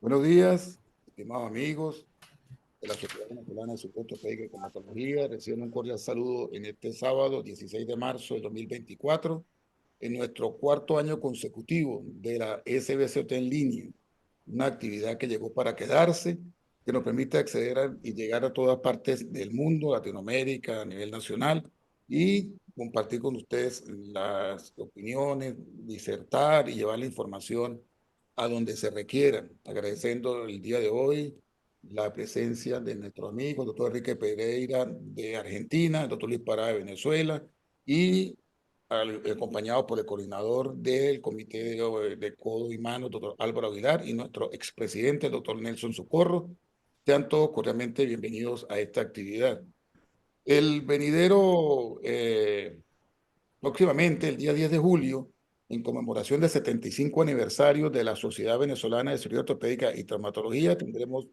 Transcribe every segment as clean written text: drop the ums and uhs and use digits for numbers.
Buenos días, estimados amigos de la Sociedad Venezolana de Soporte Ortopédico y Traumatología. Reciban un cordial saludo en este sábado, 16 de marzo de 2024, en nuestro cuarto año consecutivo de la SBCOT en línea, una actividad que llegó para quedarse, que nos permite acceder y llegar a todas partes del mundo, Latinoamérica, a nivel nacional, y compartir con ustedes las opiniones, disertar y llevar la información a donde se requiera, agradeciendo el día de hoy la presencia de nuestro amigo, el doctor Enrique Pereira de Argentina, el doctor Luis Pará de Venezuela, y acompañado por el coordinador del Comité de Codo y Mano, doctor Álvaro Aguilar, y nuestro expresidente, el doctor Nelson Socorro. Sean todos cordialmente bienvenidos a esta actividad. El venidero, próximamente, el día 10 de julio, en conmemoración del 75 aniversario de la Sociedad Venezolana de Cirugía Ortopédica y Traumatología, tendremos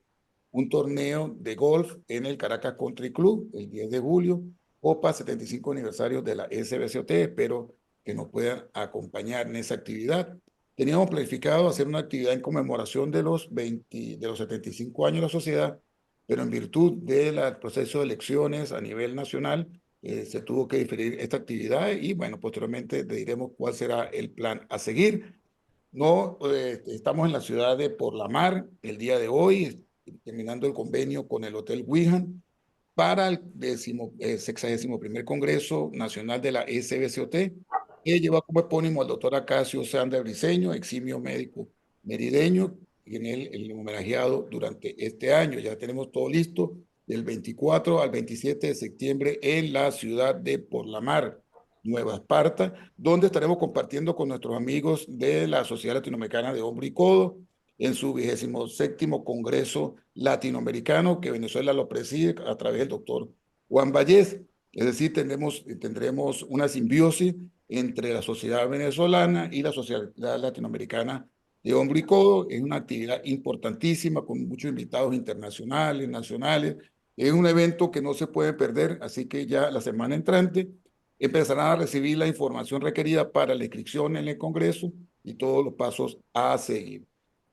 un torneo de golf en el Caracas Country Club el 10 de julio, Copa 75 aniversario de la SBCOT. Espero que nos puedan acompañar en esa actividad. Teníamos planificado hacer una actividad en conmemoración de los 75 años de la sociedad, pero en virtud del proceso de elecciones a nivel nacional, se tuvo que diferir esta actividad y bueno, posteriormente le diremos cuál será el plan a seguir. No, estamos en la ciudad de Por la Mar el día de hoy, terminando el convenio con el Hotel Wihan para el 61º Congreso Nacional de la SBCOT, que lleva como epónimo al doctor Acacio Sandra Briceño, eximio médico merideño, y en él el homenajeado durante este año. Ya tenemos todo listo del 24 al 27 de septiembre en la ciudad de Por la Mar, Nueva Esparta, donde estaremos compartiendo con nuestros amigos de la Sociedad Latinoamericana de Hombro y Codo en su 27º Congreso Latinoamericano, que Venezuela lo preside a través del doctor Juan Vallés. Es decir, tendremos una simbiosis entre la sociedad venezolana y la sociedad latinoamericana de Hombro y Codo. Es una actividad importantísima con muchos invitados internacionales, nacionales. Es un evento que no se puede perder, así que ya la semana entrante empezarán a recibir la información requerida para la inscripción en el Congreso y todos los pasos a seguir.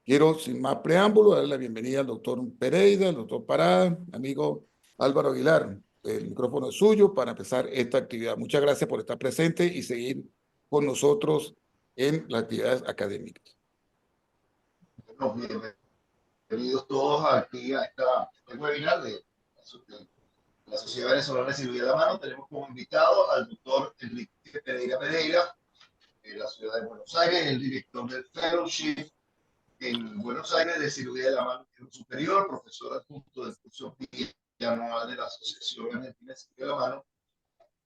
Quiero, sin más preámbulo, darle la bienvenida al doctor Pereira, al doctor Parada, amigo Álvaro Aguilar. El micrófono es suyo para empezar esta actividad. Muchas gracias por estar presente y seguir con nosotros en las actividades académicas. Bueno, bienvenidos todos aquí a este webinar de la Sociedad Venezolana de Cirugía de la Mano. Tenemos como invitado al doctor Enrique Pereira, de la ciudad de Buenos Aires, el director del Fellowship en Buenos Aires de Cirugía de la Mano Superior, profesor adjunto del curso anual de la Asociación Argentina de Cirugía de la Mano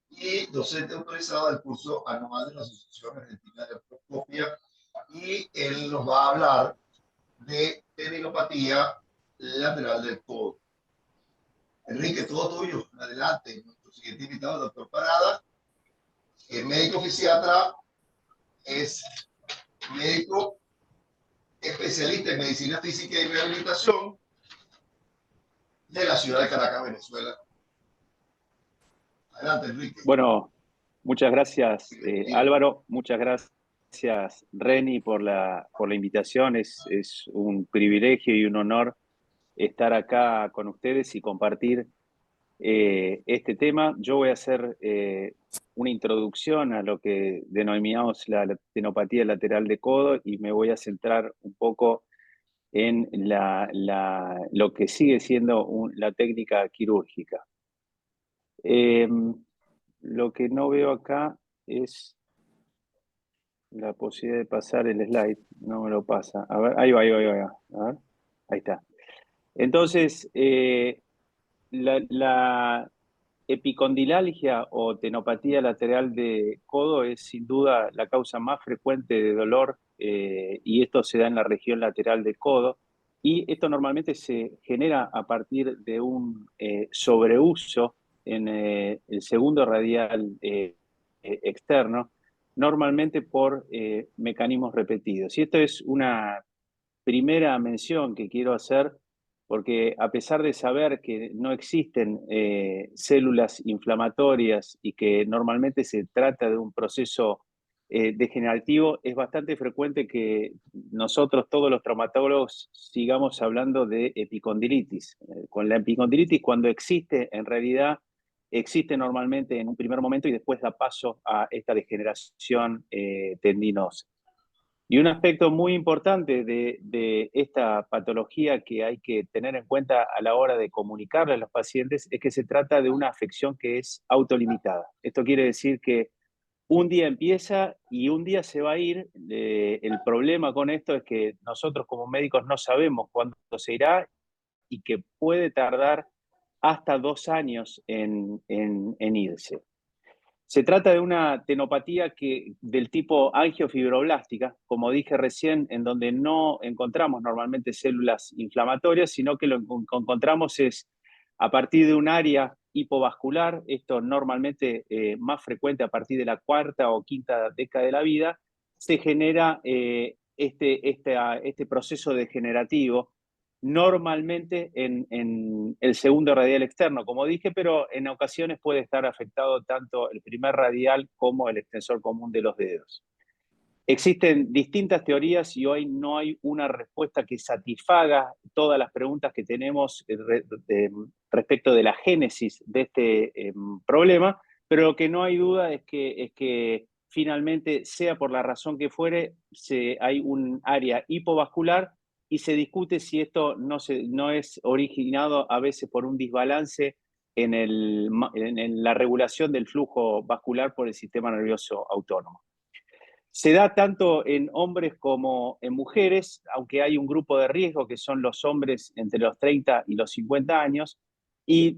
y docente autorizado del curso anual de la Asociación Argentina de Artroscopia. Y él nos va a hablar de tendinopatía lateral del codo. Enrique, todo tuyo. Adelante. Nuestro siguiente invitado, el doctor Parada, es médico fisiatra, es médico especialista en medicina física y rehabilitación de la ciudad de Caracas, Venezuela. Adelante, Enrique. Bueno, muchas gracias, Álvaro. Muchas gracias, Reni, por la invitación. Es un privilegio y un honor estar acá con ustedes y compartir este tema. Yo voy a hacer una introducción a lo que denominamos la tendinopatía lateral de codo y me voy a centrar un poco en lo que sigue siendo la técnica quirúrgica. Lo que no veo acá es la posibilidad de pasar el slide. No me lo pasa. A ver, ahí va. A ver, ahí está. Entonces, la epicondilalgia o tenopatía lateral de codo es sin duda la causa más frecuente de dolor y esto se da en la región lateral del codo. Y esto normalmente se genera a partir de un sobreuso en el segundo radial externo, normalmente por mecanismos repetidos. Y esto es una primera mención que quiero hacer, porque a pesar de saber que no existen células inflamatorias y que normalmente se trata de un proceso degenerativo, es bastante frecuente que nosotros, todos los traumatólogos, sigamos hablando de epicondilitis. Con la epicondilitis, cuando existe, en realidad existe normalmente en un primer momento y después da paso a esta degeneración tendinosa. Y un aspecto muy importante de esta patología que hay que tener en cuenta a la hora de comunicarle a los pacientes es que se trata de una afección que es autolimitada. Esto quiere decir que un día empieza y un día se va a ir. El problema con esto es que nosotros como médicos no sabemos cuándo se irá y que puede tardar hasta 2 años en irse. Se trata de una tenopatía del tipo angiofibroblástica, como dije recién, en donde no encontramos normalmente células inflamatorias, sino que lo que encontramos es a partir de un área hipovascular, esto normalmente más frecuente a partir de la cuarta o quinta década de la vida, se genera este proceso degenerativo normalmente en el segundo radial externo, como dije, pero en ocasiones puede estar afectado tanto el primer radial como el extensor común de los dedos. Existen distintas teorías y hoy no hay una respuesta que satisfaga todas las preguntas que tenemos respecto de la génesis de este problema, pero lo que no hay duda es que finalmente, sea por la razón que fuere, hay un área hipovascular y se discute si esto no es originado a veces por un desbalance en la regulación del flujo vascular por el sistema nervioso autónomo. Se da tanto en hombres como en mujeres, aunque hay un grupo de riesgo que son los hombres entre los 30 y los 50 años, y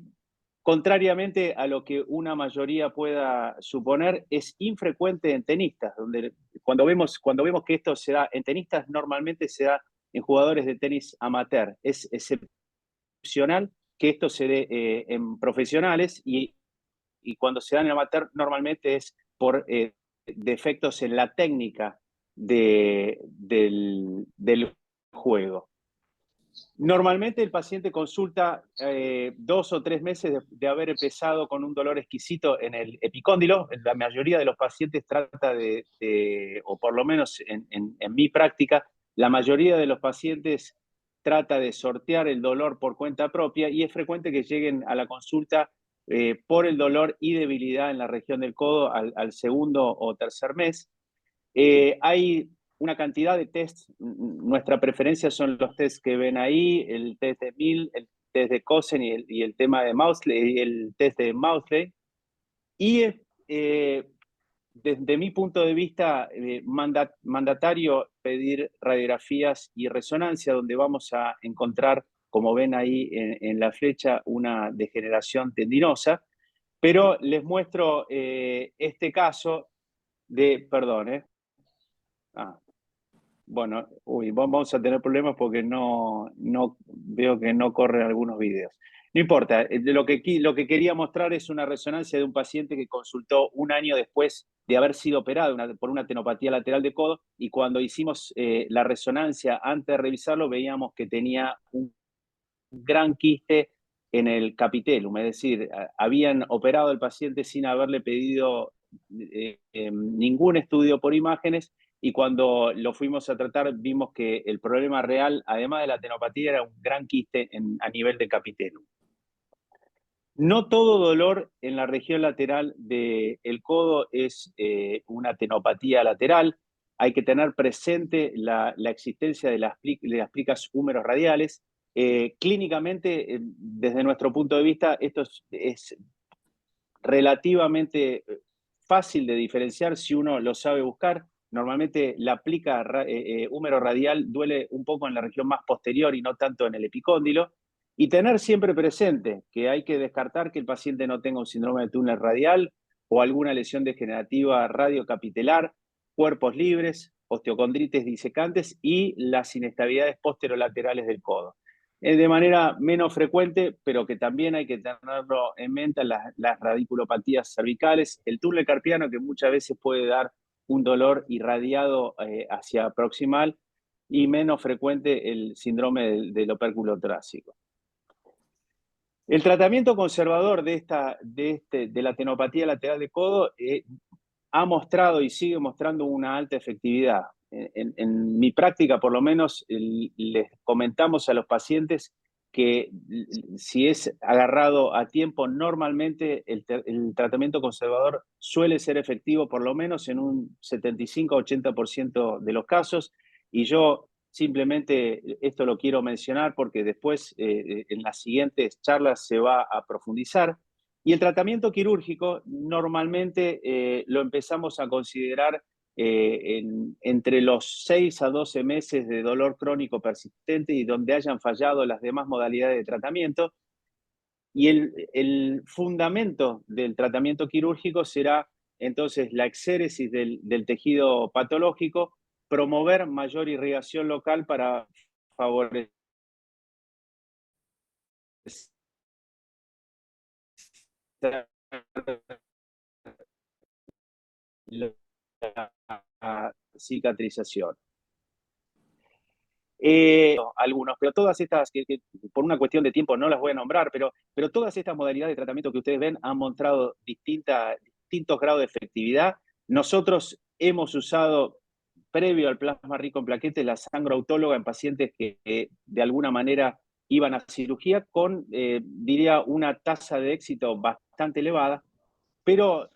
contrariamente a lo que una mayoría pueda suponer, es infrecuente en tenistas, donde cuando vemos que esto se da en tenistas, normalmente se da en jugadores de tenis amateur. Es excepcional que esto se dé en profesionales y cuando se da en amateur normalmente es por defectos en la técnica del juego. Normalmente el paciente consulta 2 o 3 meses de haber empezado con un dolor exquisito en el epicóndilo. La mayoría de los pacientes trata o por lo menos en mi práctica, la mayoría de los pacientes trata de sortear el dolor por cuenta propia y es frecuente que lleguen a la consulta por el dolor y debilidad en la región del codo al segundo o tercer mes. Hay una cantidad de tests. Nuestra preferencia son los tests que ven ahí, el test de Mill, el test de Cosen y el tema de Maudsley, el test de Maudsley. Y desde mi punto de vista, mandatario pedir radiografías y resonancia, donde vamos a encontrar, como ven ahí en la flecha, una degeneración tendinosa. Pero les muestro este caso perdón, bueno, vamos a tener problemas porque no veo que no corren algunos videos. No importa, lo que quería mostrar es una resonancia de un paciente que consultó un año después de haber sido operado por una tenopatía lateral de codo, y cuando hicimos la resonancia antes de revisarlo veíamos que tenía un gran quiste en el capitellum, es decir, habían operado al paciente sin haberle pedido ningún estudio por imágenes, y cuando lo fuimos a tratar vimos que el problema real, además de la tenopatía, era un gran quiste a nivel de capitellum. No todo dolor en la región lateral del codo es una tenopatía lateral. Hay que tener presente la existencia de las plicas húmeros radiales. Clínicamente, desde nuestro punto de vista, esto es relativamente fácil de diferenciar si uno lo sabe buscar. Normalmente la plica húmero radial duele un poco en la región más posterior y no tanto en el epicóndilo. Y tener siempre presente que hay que descartar que el paciente no tenga un síndrome de túnel radial o alguna lesión degenerativa radiocapitelar, cuerpos libres, osteocondritis disecantes y las inestabilidades posterolaterales del codo. De manera menos frecuente, pero que también hay que tenerlo en mente, las radiculopatías cervicales, el túnel carpiano, que muchas veces puede dar un dolor irradiado hacia proximal, y menos frecuente el síndrome del opérculo torácico. El tratamiento conservador de la tenopatía lateral de codo ha mostrado y sigue mostrando una alta efectividad. En mi práctica, por lo menos, les comentamos a los pacientes que si es agarrado a tiempo, normalmente el tratamiento conservador suele ser efectivo por lo menos en un 75-80% de los casos, y yo simplemente esto lo quiero mencionar porque después en las siguientes charlas se va a profundizar. Y el tratamiento quirúrgico normalmente lo empezamos a considerar entre los 6 a 12 meses de dolor crónico persistente y donde hayan fallado las demás modalidades de tratamiento. Y el fundamento del tratamiento quirúrgico será entonces la exéresis del tejido patológico, promover mayor irrigación local para favorecer la cicatrización. Algunos, pero todas estas, que por una cuestión de tiempo no las voy a nombrar, pero todas estas modalidades de tratamiento que ustedes ven han mostrado distintos grados de efectividad. Nosotros hemos usado, previo al plasma rico en plaquetas, la sangre autóloga en pacientes que de alguna manera iban a cirugía con, diría, una tasa de éxito bastante elevada, pero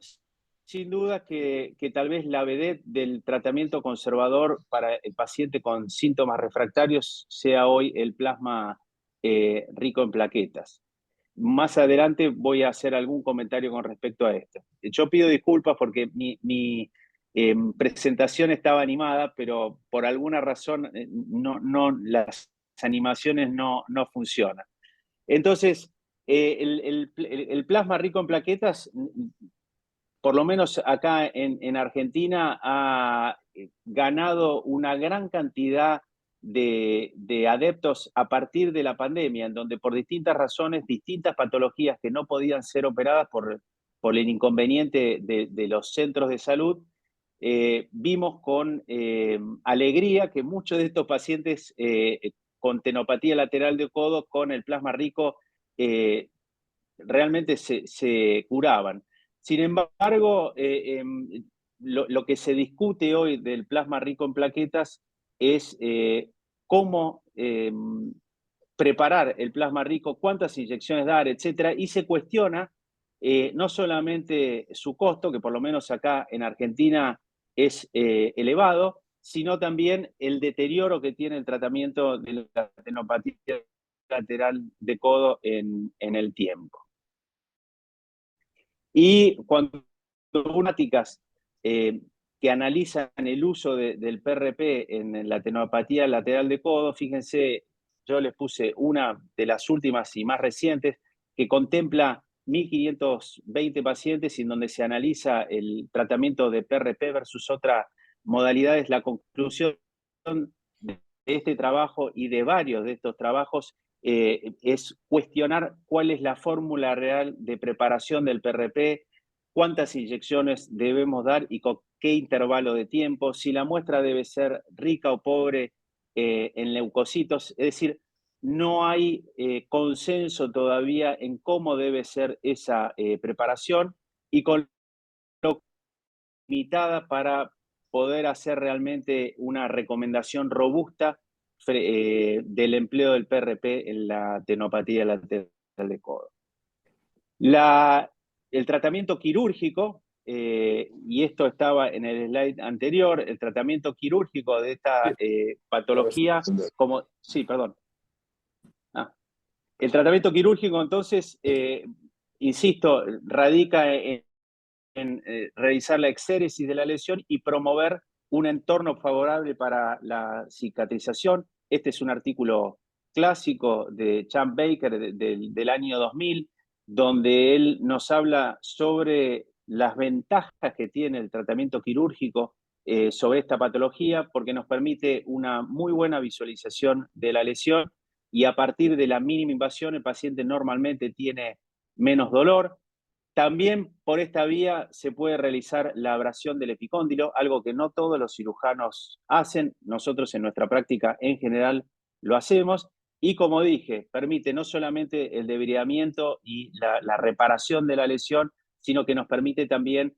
sin duda que tal vez la vedette del tratamiento conservador para el paciente con síntomas refractarios sea hoy el plasma rico en plaquetas. Más adelante voy a hacer algún comentario con respecto a esto. Yo pido disculpas porque mi presentación estaba animada, pero por alguna razón las animaciones no funcionan. Entonces, el plasma rico en plaquetas, por lo menos acá en Argentina, ha ganado una gran cantidad de adeptos a partir de la pandemia, en donde por distintas razones, distintas patologías que no podían ser operadas por el inconveniente de los centros de salud, vimos con alegría que muchos de estos pacientes con tenopatía lateral de codo, con el plasma rico, realmente se curaban. Sin embargo, lo que se discute hoy del plasma rico en plaquetas es cómo preparar el plasma rico, cuántas inyecciones dar, etcétera, y se cuestiona no solamente su costo, que por lo menos acá en Argentina es elevado, sino también el deterioro que tiene el tratamiento de la tenopatía lateral de codo en el tiempo. Y cuando prácticas que analizan el uso del PRP en la tenopatía lateral de codo, fíjense, yo les puse una de las últimas y más recientes que contempla 1.520 pacientes y en donde se analiza el tratamiento de PRP versus otras modalidades. La conclusión de este trabajo y de varios de estos trabajos es cuestionar cuál es la fórmula real de preparación del PRP, cuántas inyecciones debemos dar y con qué intervalo de tiempo, si la muestra debe ser rica o pobre en leucocitos. Es decir, no hay consenso todavía en cómo debe ser esa preparación y con lo limitada para poder hacer realmente una recomendación robusta del empleo del PRP en la tenopatía lateral de codo. El tratamiento quirúrgico, y esto estaba en el slide anterior, el tratamiento quirúrgico de esta patología, como... Sí, perdón. El tratamiento quirúrgico, entonces, insisto, radica en realizar la exéresis de la lesión y promover un entorno favorable para la cicatrización. Este es un artículo clásico de Champ Baker del año 2000, donde él nos habla sobre las ventajas que tiene el tratamiento quirúrgico sobre esta patología, porque nos permite una muy buena visualización de la lesión y a partir de la mínima invasión el paciente normalmente tiene menos dolor. También por esta vía se puede realizar la abrasión del epicóndilo, algo que no todos los cirujanos hacen. Nosotros en nuestra práctica en general lo hacemos. Y como dije, permite no solamente el debridamiento y la reparación de la lesión, sino que nos permite también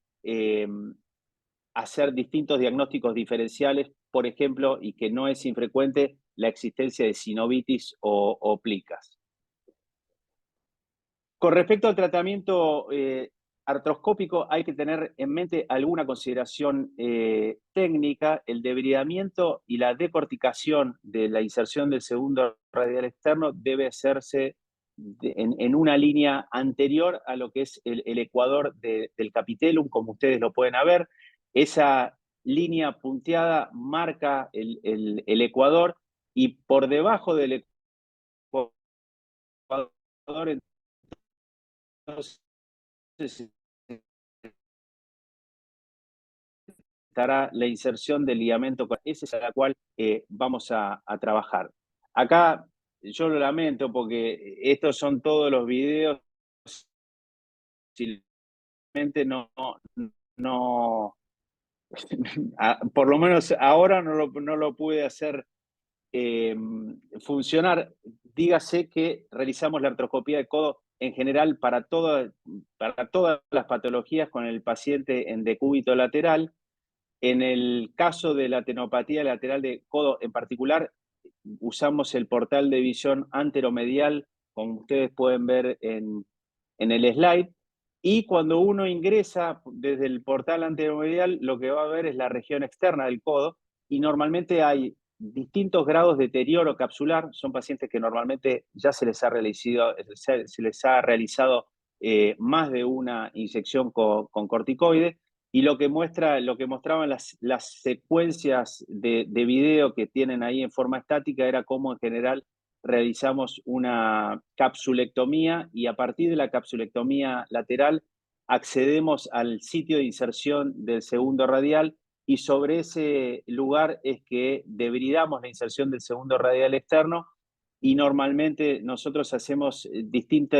hacer distintos diagnósticos diferenciales, por ejemplo, y que no es infrecuente, la existencia de sinovitis o plicas. Con respecto al tratamiento artroscópico, hay que tener en mente alguna consideración técnica. El debridamiento y la decorticación de la inserción del segundo radial externo debe hacerse en una línea anterior a lo que es el ecuador del capitellum, como ustedes lo pueden ver. Esa línea punteada marca el ecuador, y por debajo del ecuador, entonces, estará la inserción del ligamento. Esa es a la cual vamos a trabajar. Acá yo lo lamento porque estos son todos los videos. Simplemente no por lo menos ahora no lo pude hacer funcionar. Dígase que realizamos la artroscopía de codo en general para todas las patologías con el paciente en decúbito lateral. En el caso de la tenopatía lateral de codo en particular, usamos el portal de visión anteromedial, como ustedes pueden ver en el slide. Y cuando uno ingresa desde el portal anteromedial, lo que va a ver es la región externa del codo, y normalmente hay distintos grados de deterioro capsular. Son pacientes que normalmente ya se les ha realizado más de una inyección con corticoide, y lo que mostraban las secuencias de video que tienen ahí en forma estática era cómo en general realizamos una capsulectomía, y a partir de la capsulectomía lateral accedemos al sitio de inserción del segundo radial, y sobre ese lugar es que debridamos la inserción del segundo radial externo, y normalmente nosotros hacemos distinto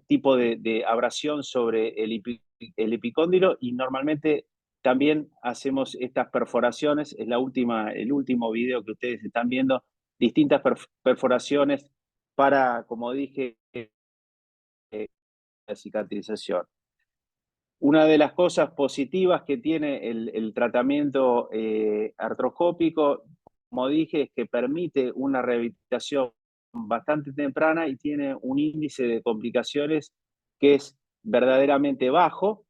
tipo de abrasión sobre el epicóndilo, y normalmente también hacemos estas perforaciones. Es el último video que ustedes están viendo, distintas perforaciones para, como dije, la cicatrización. Una de las cosas positivas que tiene el tratamiento artroscópico, como dije, es que permite una rehabilitación bastante temprana y tiene un índice de complicaciones que es verdaderamente bajo,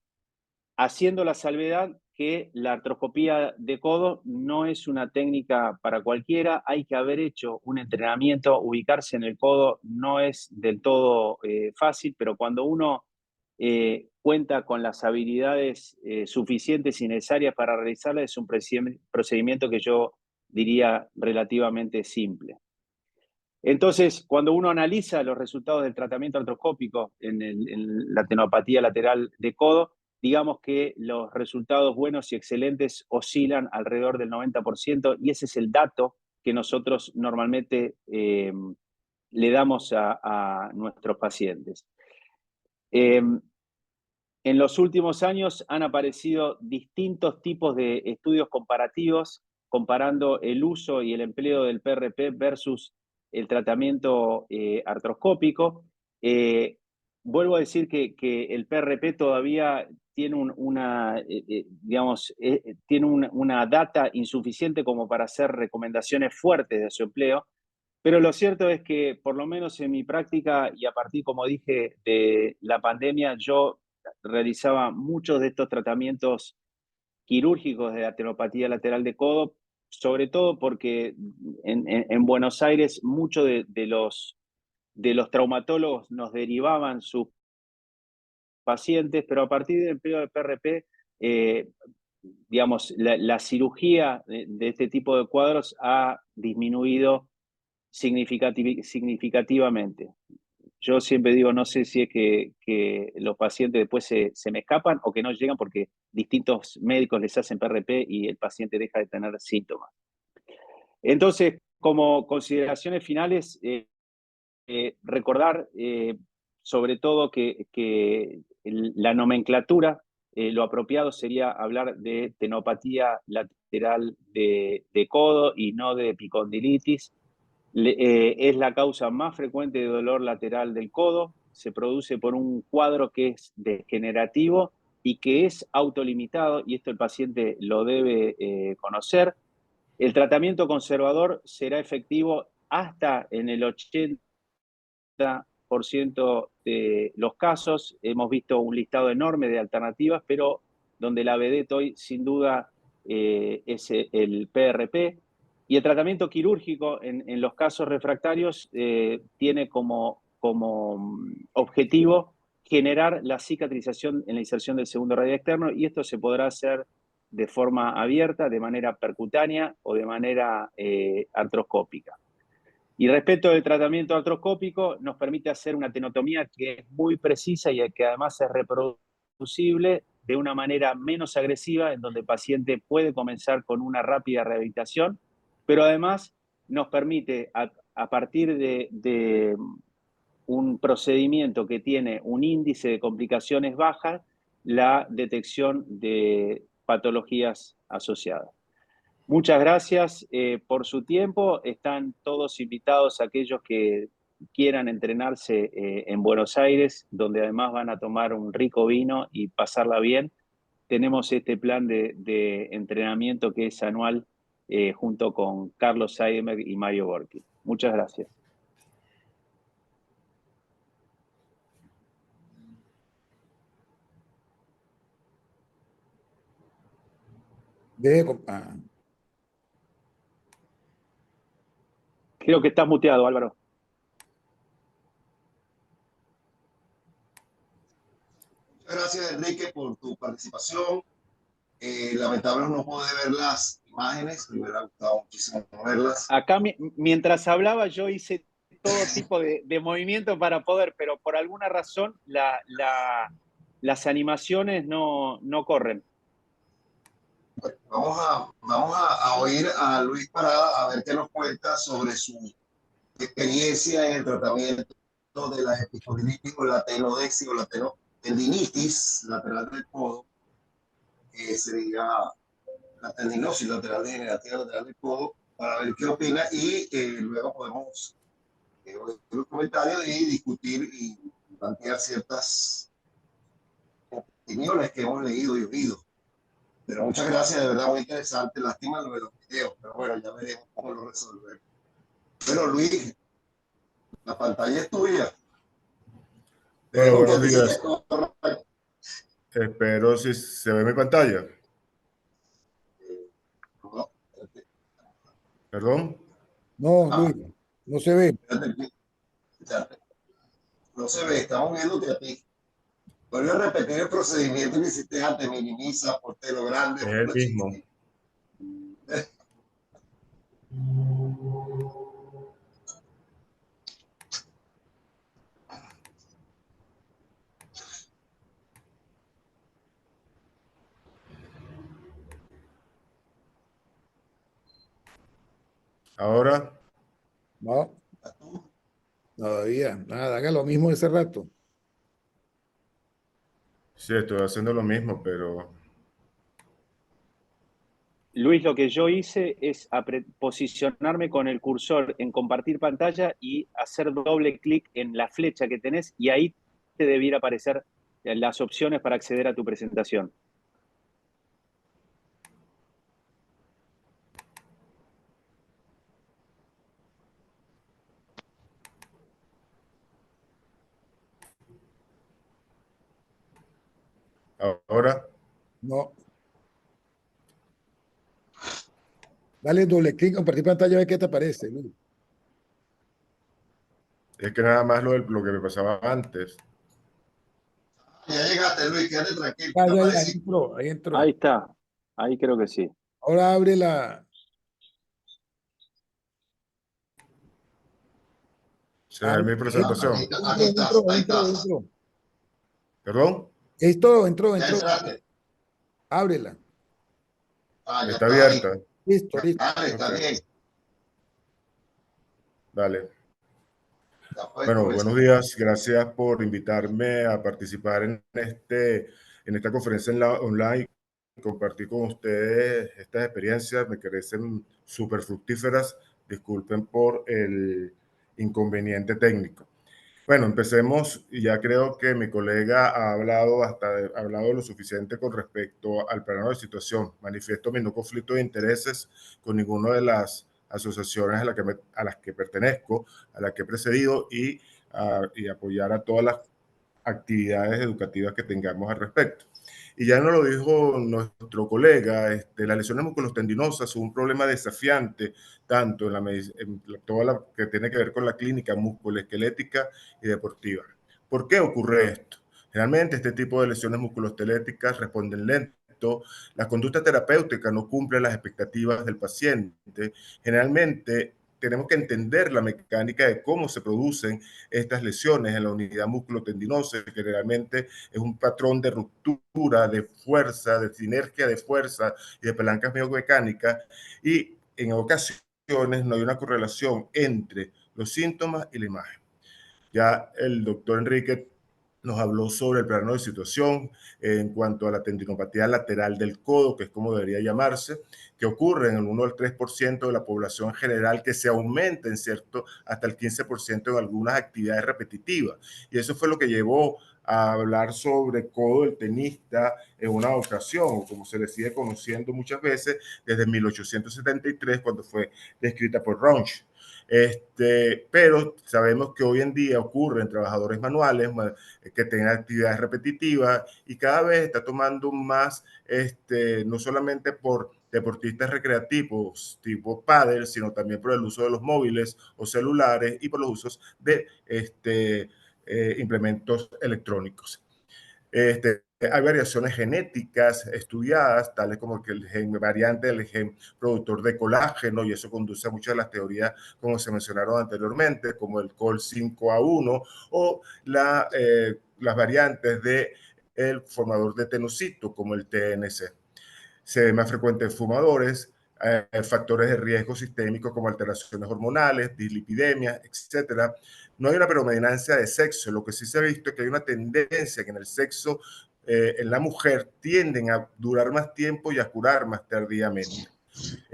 haciendo la salvedad que la artroscopía de codo no es una técnica para cualquiera. Hay que haber hecho un entrenamiento. Ubicarse en el codo no es del todo fácil, pero cuando uno cuenta con las habilidades suficientes y necesarias para realizarla, es un procedimiento que yo diría relativamente simple. Entonces, cuando uno analiza los resultados del tratamiento artroscópico en la tenopatía lateral de codo, digamos que los resultados buenos y excelentes oscilan alrededor del 90%, y ese es el dato que nosotros normalmente le damos a nuestros pacientes. En los últimos años han aparecido distintos tipos de estudios comparativos, comparando el uso y el empleo del PRP versus el tratamiento artroscópico. Vuelvo a decir que el PRP todavía tiene tiene una data insuficiente como para hacer recomendaciones fuertes de su empleo, pero lo cierto es que, por lo menos en mi práctica, y a partir, como dije, de la pandemia, yo realizaba muchos de estos tratamientos quirúrgicos de la tenopatía lateral de codo, sobre todo porque en Buenos Aires muchos de los traumatólogos nos derivaban sus pacientes, pero a partir del empleo de PRP, digamos, la cirugía de este tipo de cuadros ha disminuido significativamente. Yo siempre digo, no sé si es que los pacientes después se me escapan, o que no llegan porque distintos médicos les hacen PRP y el paciente deja de tener síntomas. Entonces, como consideraciones finales, recordar sobre todo que la nomenclatura, lo apropiado sería hablar de tenopatía lateral de codo y no de epicondilitis. Es la causa más frecuente de dolor lateral del codo. Se produce por un cuadro que es degenerativo y que es autolimitado, y esto el paciente lo debe conocer. El tratamiento conservador será efectivo hasta en el 80% de los casos. Hemos visto un listado enorme de alternativas, pero donde la vedette hoy sin duda es el PRP. Y el tratamiento quirúrgico en los casos refractarios tiene como objetivo generar la cicatrización en la inserción del segundo radio externo, y esto se podrá hacer de forma abierta, de manera percutánea o de manera artroscópica. Y respecto del tratamiento artroscópico, nos permite hacer una tenotomía que es muy precisa y que además es reproducible de una manera menos agresiva, en donde el paciente puede comenzar con una rápida rehabilitación, pero además nos permite, a partir de un procedimiento que tiene un índice de complicaciones bajas, la detección de patologías asociadas. Muchas gracias por su tiempo. Están todos invitados aquellos que quieran entrenarse en Buenos Aires, donde además van a tomar un rico vino y pasarla bien. Tenemos este plan de entrenamiento que es anual junto con Carlos Seidenberg y Mario Borchi. Muchas gracias. Creo que estás muteado, Álvaro. Muchas gracias, Enrique, por tu participación. Lamentablemente no pude ver las imágenes, me hubiera gustado muchísimo verlas. Acá, mientras hablaba, yo hice todo tipo de movimiento para poder, pero por alguna razón las animaciones no corren. Bueno, vamos a oír a Luis Parada a ver qué nos cuenta sobre su experiencia en el tratamiento de la epicondilitis o la tenodesis o la tendinitis lateral del codo, que sería la tendinosis lateral degenerativa lateral del codo, para ver qué opina y luego podemos oír los comentarios y discutir y plantear ciertas opiniones que hemos leído y oído. Pero muchas gracias, de verdad, muy interesante. Lástima lo de los videos, pero bueno, ya veremos cómo lo resolvemos. Bueno, Luis, la pantalla es tuya. Bueno, buenos días. Espero si se ve mi pantalla. No, ¿Perdón? No, Luis, no se ve. no se ve, estamos viéndote a ti. Vuelve a repetir el procedimiento que hiciste antes, minimiza, portero grande. Es el mismo. Ahora. No, todavía, nada, haga lo mismo de ese rato. Sí, estoy haciendo lo mismo, pero... Luis, lo que yo hice es posicionarme con el cursor en compartir pantalla y hacer doble clic en la flecha que tenés, y ahí te debiera aparecer las opciones para acceder a tu presentación. Ahora. No. Dale doble clic, compartir pantalla, a ver qué te aparece, Luis. Es que nada más lo que me pasaba antes. Ya llegaste, Luis, quédate tranquilo. Ya, ahí entró, ahí entró. Ahí está, ahí creo que sí. Ahora abre la... Se ve mi presentación. Aquí estás, ahí estás. ¿Perdón? Entró. Ya entraste. Ábrela. Ya Está abierta. ahí. Listo. Dale, está Okay. bien. Dale. Pues, Bueno, buenos días. Gracias por invitarme a participar en esta conferencia online y compartir con ustedes estas experiencias. Me parecen súper fructíferas. Disculpen por el inconveniente técnico. Bueno, empecemos, y ya creo que mi colega ha hablado, ha hablado lo suficiente con respecto al plano de situación. Manifiesto mi no conflicto de intereses con ninguna de las asociaciones a las que pertenezco, a las que he precedido, y apoyar a todas las actividades educativas que tengamos al respecto. Y ya nos lo dijo nuestro colega, las lesiones musculotendinosas son un problema desafiante tanto en todo lo que tiene que ver con la clínica musculoesquelética y deportiva. ¿Por qué ocurre esto? Generalmente este tipo de lesiones musculoesqueléticas responden lento, la conducta terapéutica no cumple las expectativas del paciente. Generalmente tenemos que entender la mecánica de cómo se producen estas lesiones en la unidad musculotendinosa, que generalmente es un patrón de ruptura, de fuerza, de sinergia de fuerza y de palancas biomecánicas, y en ocasiones no hay una correlación entre los síntomas y la imagen. Ya el doctor Enrique nos habló sobre el plano de situación en cuanto a la tendinopatía lateral del codo, que es como debería llamarse, que ocurre en el 1 al 3% de la población en general, que se aumenta en cierto hasta el 15% en algunas actividades repetitivas. Y eso fue lo que llevó a hablar sobre codo del tenista en una ocasión, o como se le sigue conociendo muchas veces, desde 1873, cuando fue descrita por Rauch. Pero sabemos que hoy en día ocurre en trabajadores manuales que tengan actividades repetitivas, y cada vez está tomando más, no solamente por deportistas recreativos tipo pádel, sino también por el uso de los móviles o celulares y por los usos de implementos electrónicos. Hay variaciones genéticas estudiadas, tales como que el gen variante del gen productor de colágeno, y eso conduce a muchas de las teorías, como se mencionaron anteriormente, como el COL5A1 o las variantes del formador de tenocito, como el TNC. Se ve más frecuente en fumadores, factores de riesgo sistémico como alteraciones hormonales, dislipidemia, etcétera. No hay una predominancia de sexo. Lo que sí se ha visto es que hay una tendencia que en el sexo, en la mujer, tienden a durar más tiempo y a curar más tardíamente.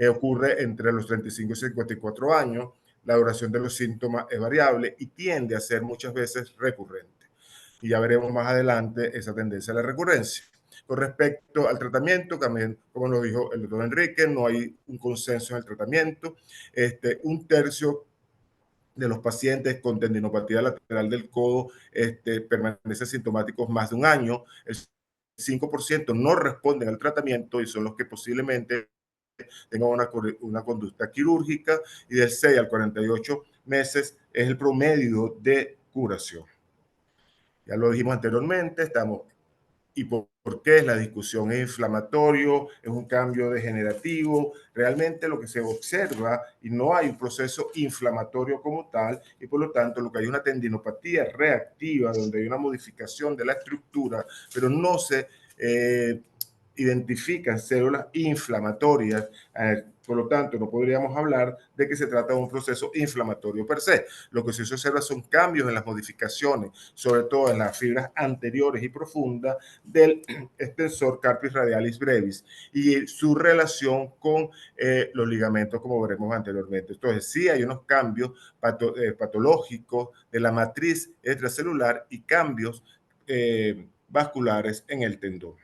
Ocurre entre los 35 y 54 años. La duración de los síntomas es variable y tiende a ser muchas veces recurrente. Y ya veremos más adelante esa tendencia a la recurrencia. Con respecto al tratamiento, también, como nos dijo el doctor Enrique, no hay un consenso en el tratamiento. Un tercio de los pacientes con tendinopatía lateral del codo permanecen sintomáticos más de un año. El 5% no responden al tratamiento y son los que posiblemente tengan una conducta quirúrgica, y del 6 al 48 meses es el promedio de curación. Ya lo dijimos anteriormente, ¿y por qué es la discusión? ¿Es inflamatorio? ¿Es un cambio degenerativo? Realmente lo que se observa, y no hay un proceso inflamatorio como tal, y por lo tanto lo que hay es una tendinopatía reactiva, donde hay una modificación de la estructura, pero no se identifican células inflamatorias. Por lo tanto, no podríamos hablar de que se trata de un proceso inflamatorio per se. Lo que se observa son cambios en las modificaciones, sobre todo en las fibras anteriores y profundas del extensor carpis radialis brevis y su relación con los ligamentos, como veremos anteriormente. Entonces, sí hay unos cambios patológicos de la matriz extracelular y cambios vasculares en el tendón.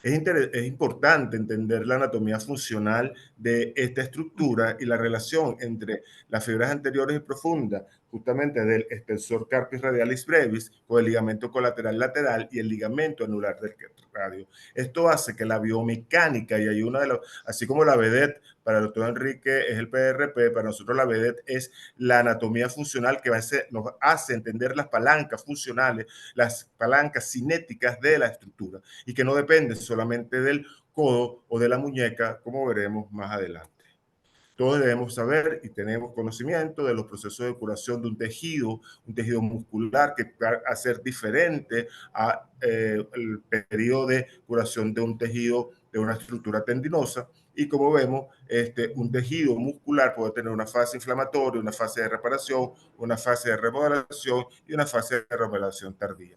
Es importante entender la anatomía funcional de esta estructura y la relación entre las fibras anteriores y profundas, justamente del extensor carpis radialis brevis, con el ligamento colateral lateral y el ligamento anular del radio. Esto hace que la biomecánica, y hay una de las, así como la vedette para el doctor Enrique es el PRP, para nosotros la vedette es la anatomía funcional que nos hace entender las palancas funcionales, las palancas cinéticas de la estructura, y que no depende solamente del codo o de la muñeca, como veremos más adelante. Todos debemos saber y tenemos conocimiento de los procesos de curación de un tejido muscular, que va a ser diferente al periodo de curación de un tejido de una estructura tendinosa. Y como vemos, un tejido muscular puede tener una fase inflamatoria, una fase de reparación, una fase de remodelación y una fase de remodelación tardía.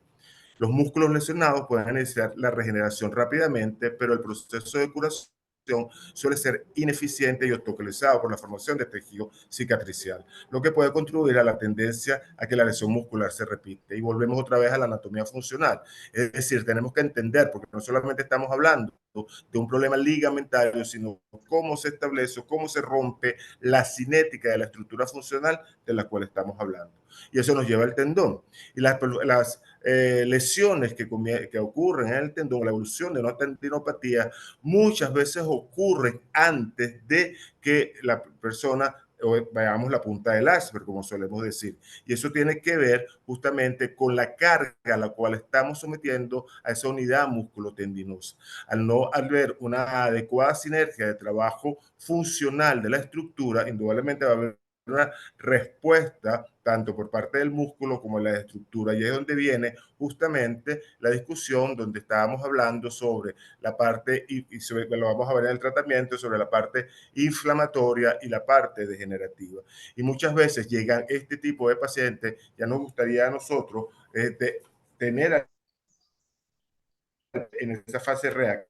Los músculos lesionados pueden iniciar la regeneración rápidamente, pero el proceso de curación cicatrización suele ser ineficiente y obstaculizado por la formación de tejido cicatricial, lo que puede contribuir a la tendencia a que la lesión muscular se repite. Y volvemos otra vez a la anatomía funcional. Es decir, tenemos que entender, porque no solamente estamos hablando de un problema ligamentario, sino cómo se establece, cómo se rompe la cinética de la estructura funcional de la cual estamos hablando. Y eso nos lleva al tendón. Y las lesiones que ocurren en el tendón, la evolución de una tendinopatía, muchas veces ocurren antes de que la persona veamos la punta del iceberg, como solemos decir. Y eso tiene que ver justamente con la carga a la cual estamos sometiendo a esa unidad musculotendinosa. Al no haber una adecuada sinergia de trabajo funcional de la estructura, indudablemente va a haber una respuesta tanto por parte del músculo como de la estructura. Y es donde viene justamente la discusión donde estábamos hablando sobre la parte, y lo vamos a ver en el tratamiento, sobre la parte inflamatoria y la parte degenerativa. Y muchas veces llegan este tipo de pacientes, ya nos gustaría a nosotros tener en esa fase reactiva,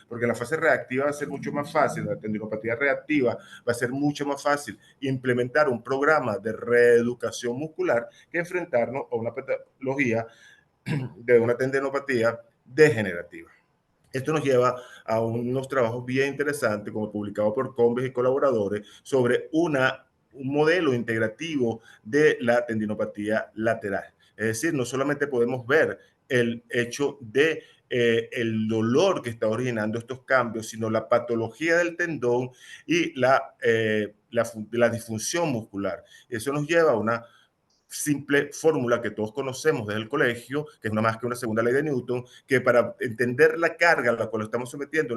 porque la fase reactiva va a ser mucho más fácil, la tendinopatía reactiva va a ser mucho más fácil implementar un programa de reeducación muscular que enfrentarnos a una patología de una tendinopatía degenerativa. Esto nos lleva a unos trabajos bien interesantes, como publicado por Combes y colaboradores, sobre un modelo integrativo de la tendinopatía lateral. Es decir, no solamente podemos ver el hecho de el dolor que está originando estos cambios, sino la patología del tendón y la disfunción muscular. Eso nos lleva a una simple fórmula que todos conocemos desde el colegio, que es no más que una segunda ley de Newton, que para entender la carga a la cual estamos sometiendo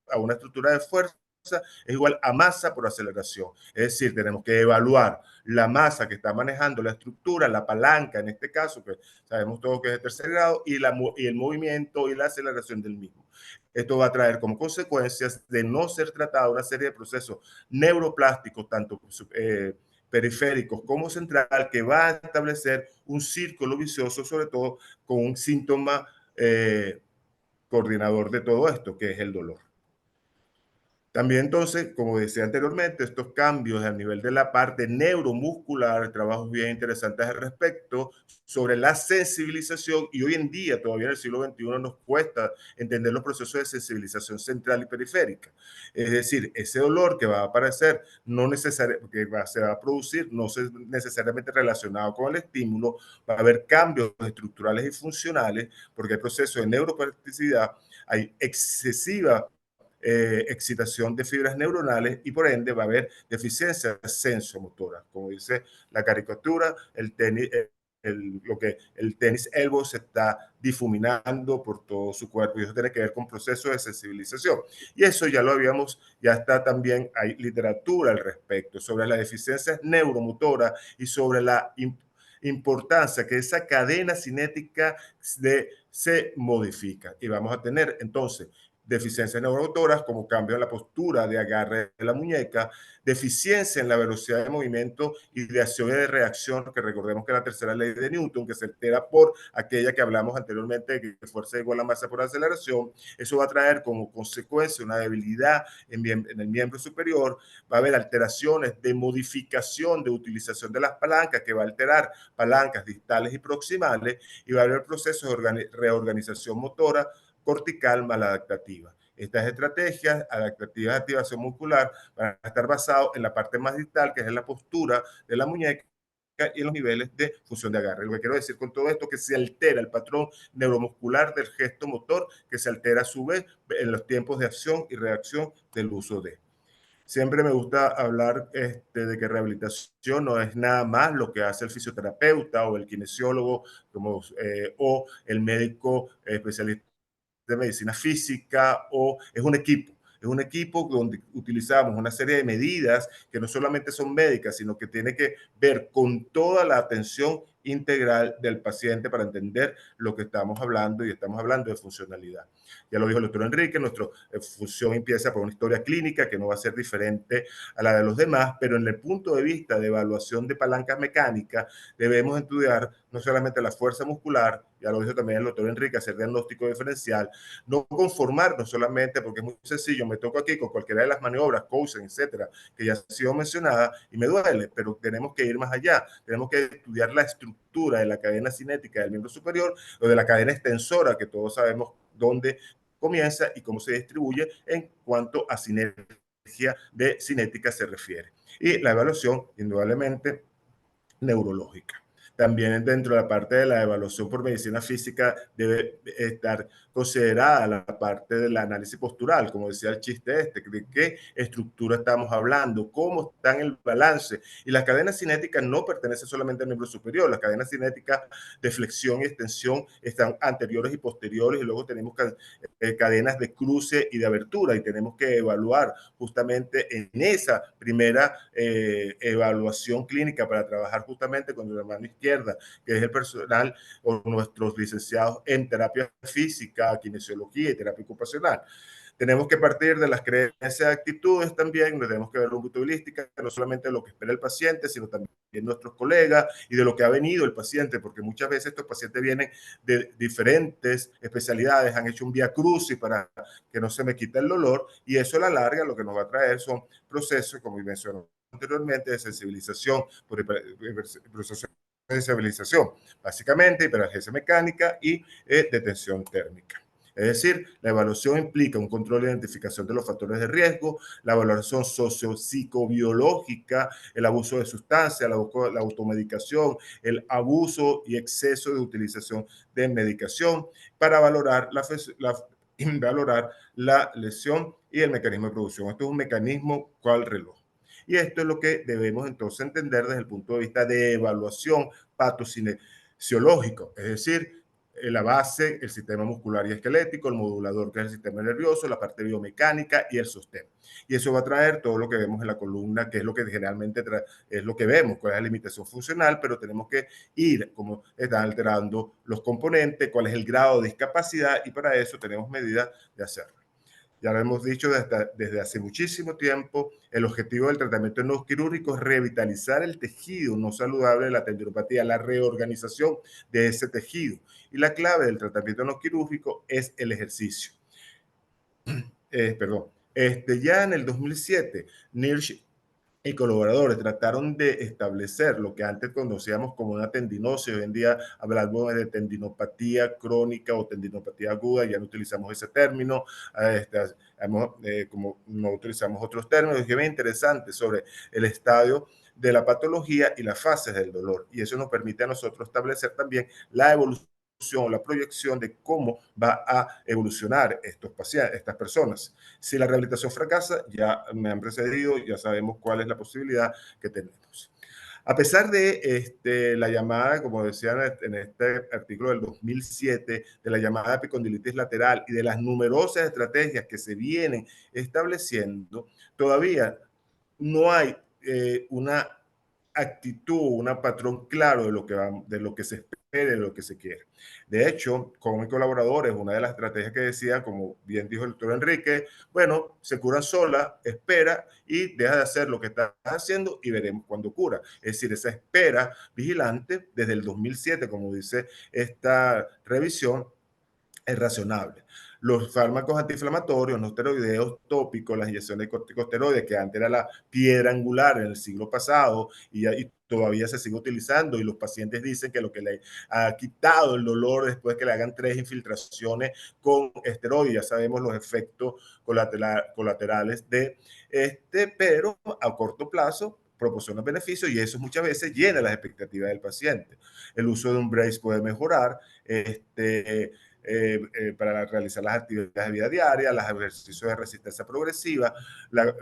a una estructura de fuerza es igual a masa por aceleración. Es decir, tenemos que evaluar la masa que está manejando la estructura, la palanca en este caso, que sabemos todos que es de tercer grado, y el movimiento y la aceleración del mismo. Esto va a traer como consecuencias de no ser tratado una serie de procesos neuroplásticos, tanto periféricos como central, que va a establecer un círculo vicioso, sobre todo con un síntoma coordinador de todo esto, que es el dolor. También entonces, como decía anteriormente, estos cambios a nivel de la parte neuromuscular, trabajos bien interesantes al respecto sobre la sensibilización, y hoy en día, todavía en el siglo XXI, nos cuesta entender los procesos de sensibilización central y periférica. Es decir, ese dolor que va a aparecer, no necesariamente, se va a producir, no necesariamente relacionado con el estímulo, va a haber cambios estructurales y funcionales, porque hay procesos de neuroplasticidad, hay excesiva excitación de fibras neuronales y por ende va a haber deficiencia sensomotora. Como dice la caricatura, el tenis elbow se está difuminando por todo su cuerpo y eso tiene que ver con procesos de sensibilización. Y eso ya lo habíamos, ya está también, hay literatura al respecto sobre la deficiencia neuromotora y sobre la importancia que esa cadena cinética se modifica. Y vamos a tener entonces deficiencias neuromotoras como cambio en la postura de agarre de la muñeca, deficiencia en la velocidad de movimiento y de acción y de reacción, que recordemos que la tercera ley de Newton, que se altera por aquella que hablamos anteriormente, que fuerza es igual a masa por aceleración, eso va a traer como consecuencia una debilidad en el miembro superior, va a haber alteraciones de modificación de utilización de las palancas, que va a alterar palancas distales y proximales, y va a haber procesos de reorganización motora cortical maladaptativa. Estas estrategias adaptativas de activación muscular van a estar basadas en la parte más distal, que es en la postura de la muñeca y en los niveles de función de agarre. Lo que quiero decir con todo esto es que se altera el patrón neuromuscular del gesto motor, que se altera a su vez en los tiempos de acción y reacción del uso de. Siempre me gusta hablar de que rehabilitación no es nada más lo que hace el fisioterapeuta o el kinesiólogo o el médico especialista de medicina física, o es un equipo donde utilizamos una serie de medidas que no solamente son médicas, sino que tiene que ver con toda la atención integral del paciente para entender lo que estamos hablando, y estamos hablando de funcionalidad. Ya lo dijo el doctor Enrique, nuestra función empieza por una historia clínica que no va a ser diferente a la de los demás, pero en el punto de vista de evaluación de palancas mecánicas debemos estudiar no solamente la fuerza muscular, ya lo dijo también el doctor Enrique, hacer diagnóstico diferencial, no conformarnos solamente, porque es muy sencillo, me toco aquí con cualquiera de las maniobras, Cousin, etcétera, que ya ha sido mencionada y me duele, pero tenemos que ir más allá, tenemos que estudiar la estructura de la cadena cinética del miembro superior o de la cadena extensora, que todos sabemos dónde comienza y cómo se distribuye en cuanto a sinergia de cinética se refiere. Y la evaluación, indudablemente, neurológica. También dentro de la parte de la evaluación por medicina física debe estar considerada la parte del análisis postural, como decía el chiste de qué estructura estamos hablando, cómo está en el balance. Y las cadenas cinéticas no pertenecen solamente al miembro superior, las cadenas cinéticas de flexión y extensión están anteriores y posteriores, y luego tenemos cadenas de cruce y de abertura, y tenemos que evaluar justamente en esa primera evaluación clínica para trabajar justamente con la mano izquierda, que es el personal o nuestros licenciados en terapia física, kinesiología y terapia ocupacional. Tenemos que partir de las creencias y actitudes también, tenemos que ver la holística, no solamente de lo que espera el paciente, sino también de nuestros colegas y de lo que ha venido el paciente, porque muchas veces estos pacientes vienen de diferentes especialidades, han hecho un vía crucis para que no se me quite el dolor, y eso a la larga lo que nos va a traer son procesos, como mencioné anteriormente, de sensibilización, procesos de sensibilización, básicamente hiperalgesia mecánica y de tensión térmica. Es decir, la evaluación implica un control e identificación de los factores de riesgo, la valoración socio-psicobiológica, el abuso de sustancias, la automedicación, el abuso y exceso de utilización de medicación para valorar la lesión y el mecanismo de producción. Esto es un mecanismo cual reloj. Y esto es lo que debemos entonces entender desde el punto de vista de evaluación patocinesiológico, es decir, la base, el sistema muscular y esquelético, el modulador, que es el sistema nervioso, la parte biomecánica y el sostén. Y eso va a traer todo lo que vemos en la columna, que es lo que generalmente es lo que vemos, cuál es la limitación funcional, pero tenemos que ir, como están alterando los componentes, cuál es el grado de discapacidad, y para eso tenemos medidas de hacerlo. Ya lo hemos dicho desde hace muchísimo tiempo, el objetivo del tratamiento no quirúrgico es revitalizar el tejido no saludable de la tendinopatía, la reorganización de ese tejido. Y la clave del tratamiento no quirúrgico es el ejercicio. Ya en el 2007, Nirsch y colaboradores trataron de establecer lo que antes conocíamos como una tendinosis. Hoy en día hablamos de tendinopatía crónica o tendinopatía aguda, ya no utilizamos ese término, como no utilizamos otros términos. Es bien interesante sobre el estadio de la patología y las fases del dolor, y eso nos permite a nosotros establecer también la evolución, la proyección de cómo va a evolucionar estos pacientes, estas personas. Si la rehabilitación fracasa, ya me han precedido, ya sabemos cuál es la posibilidad que tenemos. A pesar de la llamada, como decían en este artículo del 2007, de la llamada epicondilitis lateral y de las numerosas estrategias que se vienen estableciendo, todavía no hay una actitud, un patrón claro de lo que se espera, de lo que se quiere. De hecho, con mis colaboradores, una de las estrategias que decía, como bien dijo el doctor Enrique, bueno, se cura sola, espera y deja de hacer lo que está haciendo y veremos cuándo cura. Es decir, esa espera vigilante desde el 2007, como dice esta revisión, es razonable. Los fármacos antiinflamatorios, no esteroideos tópicos, las inyecciones de corticosteroides, que antes era la piedra angular en el siglo pasado y todavía se sigue utilizando, y los pacientes dicen que lo que le ha quitado el dolor después que le hagan 3 infiltraciones con esteroides. Ya sabemos los efectos colaterales de pero a corto plazo proporciona beneficios, y eso muchas veces llena las expectativas del paciente. El uso de un brace puede mejorar para realizar las actividades de vida diaria, los ejercicios de resistencia progresiva, la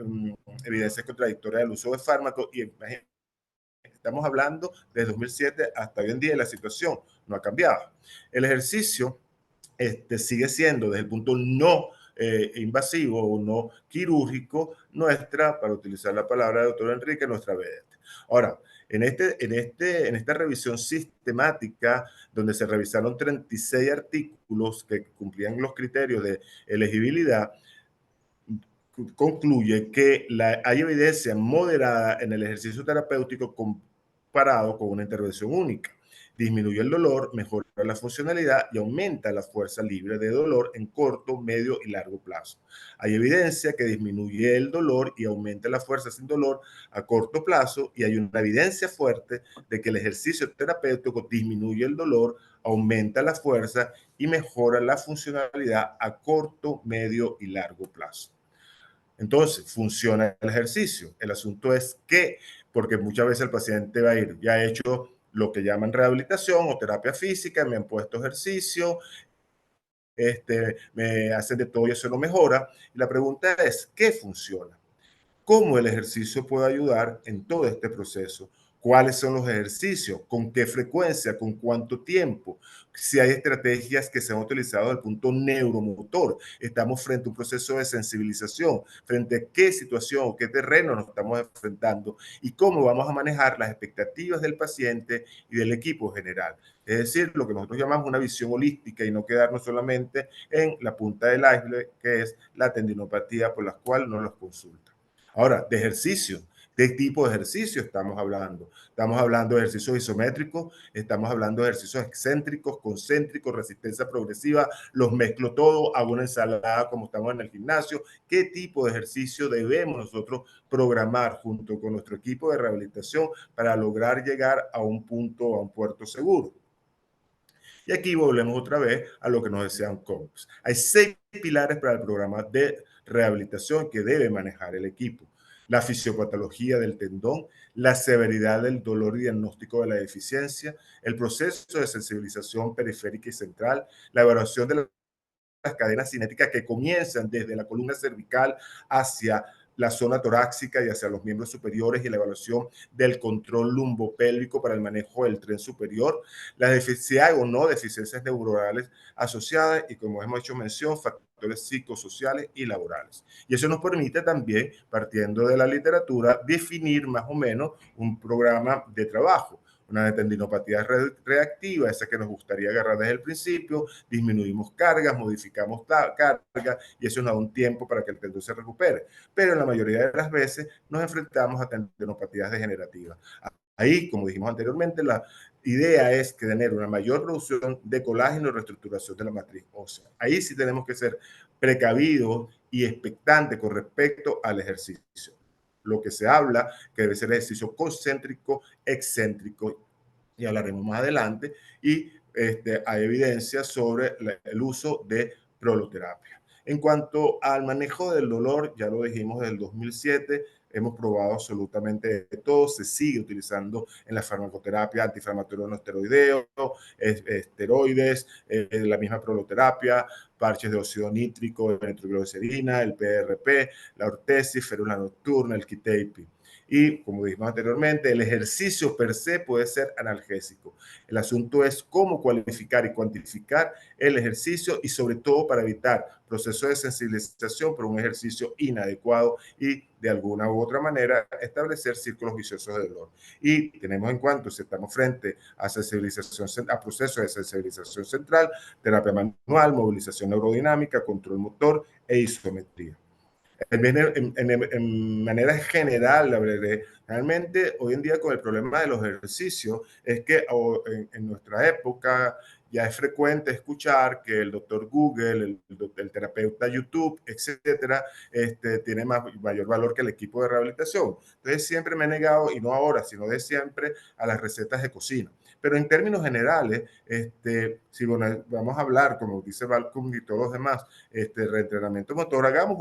evidencia contradictoria del uso de fármacos, y estamos hablando de 2007 hasta hoy en día, y la situación no ha cambiado. El ejercicio sigue siendo, desde el punto no invasivo o no quirúrgico, para utilizar la palabra del doctor Enrique, nuestra vedette. Ahora, En esta revisión sistemática, donde se revisaron 36 artículos que cumplían los criterios de elegibilidad, concluye que hay evidencia moderada en el ejercicio terapéutico comparado con una intervención única. Disminuye el dolor, mejora la funcionalidad y aumenta la fuerza libre de dolor en corto, medio y largo plazo. Hay evidencia que disminuye el dolor y aumenta la fuerza sin dolor a corto plazo, y hay una evidencia fuerte de que el ejercicio terapéutico disminuye el dolor, aumenta la fuerza y mejora la funcionalidad a corto, medio y largo plazo. Entonces, funciona el ejercicio. El asunto es que, porque muchas veces el paciente va a ir, ya ha hecho lo que llaman rehabilitación o terapia física, me han puesto ejercicio, me hacen de todo y eso no mejora. Y la pregunta es, ¿qué funciona? ¿Cómo el ejercicio puede ayudar en todo este proceso? ¿Cuáles son los ejercicios? ¿Con qué frecuencia? ¿Con cuánto tiempo? Si hay estrategias que se han utilizado desde el punto neuromotor. Estamos frente a un proceso de sensibilización, frente a qué situación o qué terreno nos estamos enfrentando y cómo vamos a manejar las expectativas del paciente y del equipo general. Es decir, lo que nosotros llamamos una visión holística y no quedarnos solamente en la punta del iceberg, que es la tendinopatía por la cual no los consulta. Ahora, de ejercicio. ¿De tipo de ejercicio estamos hablando? Estamos hablando de ejercicios isométricos, estamos hablando de ejercicios excéntricos, concéntricos, resistencia progresiva, los mezclo todo, hago una ensalada como estamos en el gimnasio. ¿Qué tipo de ejercicio debemos nosotros programar junto con nuestro equipo de rehabilitación para lograr llegar a un punto, a un puerto seguro? Y aquí volvemos otra vez a lo que nos decían coaches. Hay 6 pilares para el programa de rehabilitación que debe manejar el equipo: la fisiopatología del tendón, la severidad del dolor y diagnóstico de la deficiencia, el proceso de sensibilización periférica y central, la evaluación de las cadenas cinéticas que comienzan desde la columna cervical hacia la zona torácica y hacia los miembros superiores, y la evaluación del control lumbopélvico para el manejo del tren superior, la deficiencia o no deficiencias neuronales asociadas y, como hemos hecho mención, factores psicosociales y laborales. Y eso nos permite también, partiendo de la literatura, definir más o menos un programa de trabajo. Una tendinopatía reactiva, esa que nos gustaría agarrar desde el principio, disminuimos cargas, modificamos cargas y eso nos da un tiempo para que el tendón se recupere. Pero en la mayoría de las veces nos enfrentamos a tendinopatías degenerativas. Ahí, como dijimos anteriormente, la idea es que tener una mayor producción de colágeno y reestructuración de la matriz ósea. Ahí sí tenemos que ser precavidos y expectantes con respecto al ejercicio. Lo que se habla que debe ser ejercicio concéntrico, excéntrico, y hablaremos más adelante, y hay evidencia sobre el uso de proloterapia. En cuanto al manejo del dolor, ya lo dijimos desde el 2007, hemos probado absolutamente de todo, se sigue utilizando en la farmacoterapia, antiinflamatorio no esteroideo, esteroides, la misma proloterapia, parches de óxido nítrico, de nitroglicerina, el PRP, la ortesis, férula nocturna, el quitiapin. Y como dijimos anteriormente, el ejercicio per se puede ser analgésico. El asunto es cómo cualificar y cuantificar el ejercicio, y sobre todo para evitar procesos de sensibilización por un ejercicio inadecuado y de alguna u otra manera establecer círculos viciosos de dolor. Y tenemos en cuenta, si estamos frente a sensibilización, a procesos de sensibilización central, terapia manual, movilización neurodinámica, control motor e isometría. En manera general, la verdad, realmente hoy en día con el problema de los ejercicios es que en nuestra época ya es frecuente escuchar que el doctor Google, el terapeuta YouTube, etcétera, tiene mayor valor que el equipo de rehabilitación. Entonces siempre me he negado, y no ahora, sino de siempre, a las recetas de cocina. Pero en términos generales, si bueno, vamos a hablar, como dice Balcom y todos los demás, reentrenamiento motor, hagamos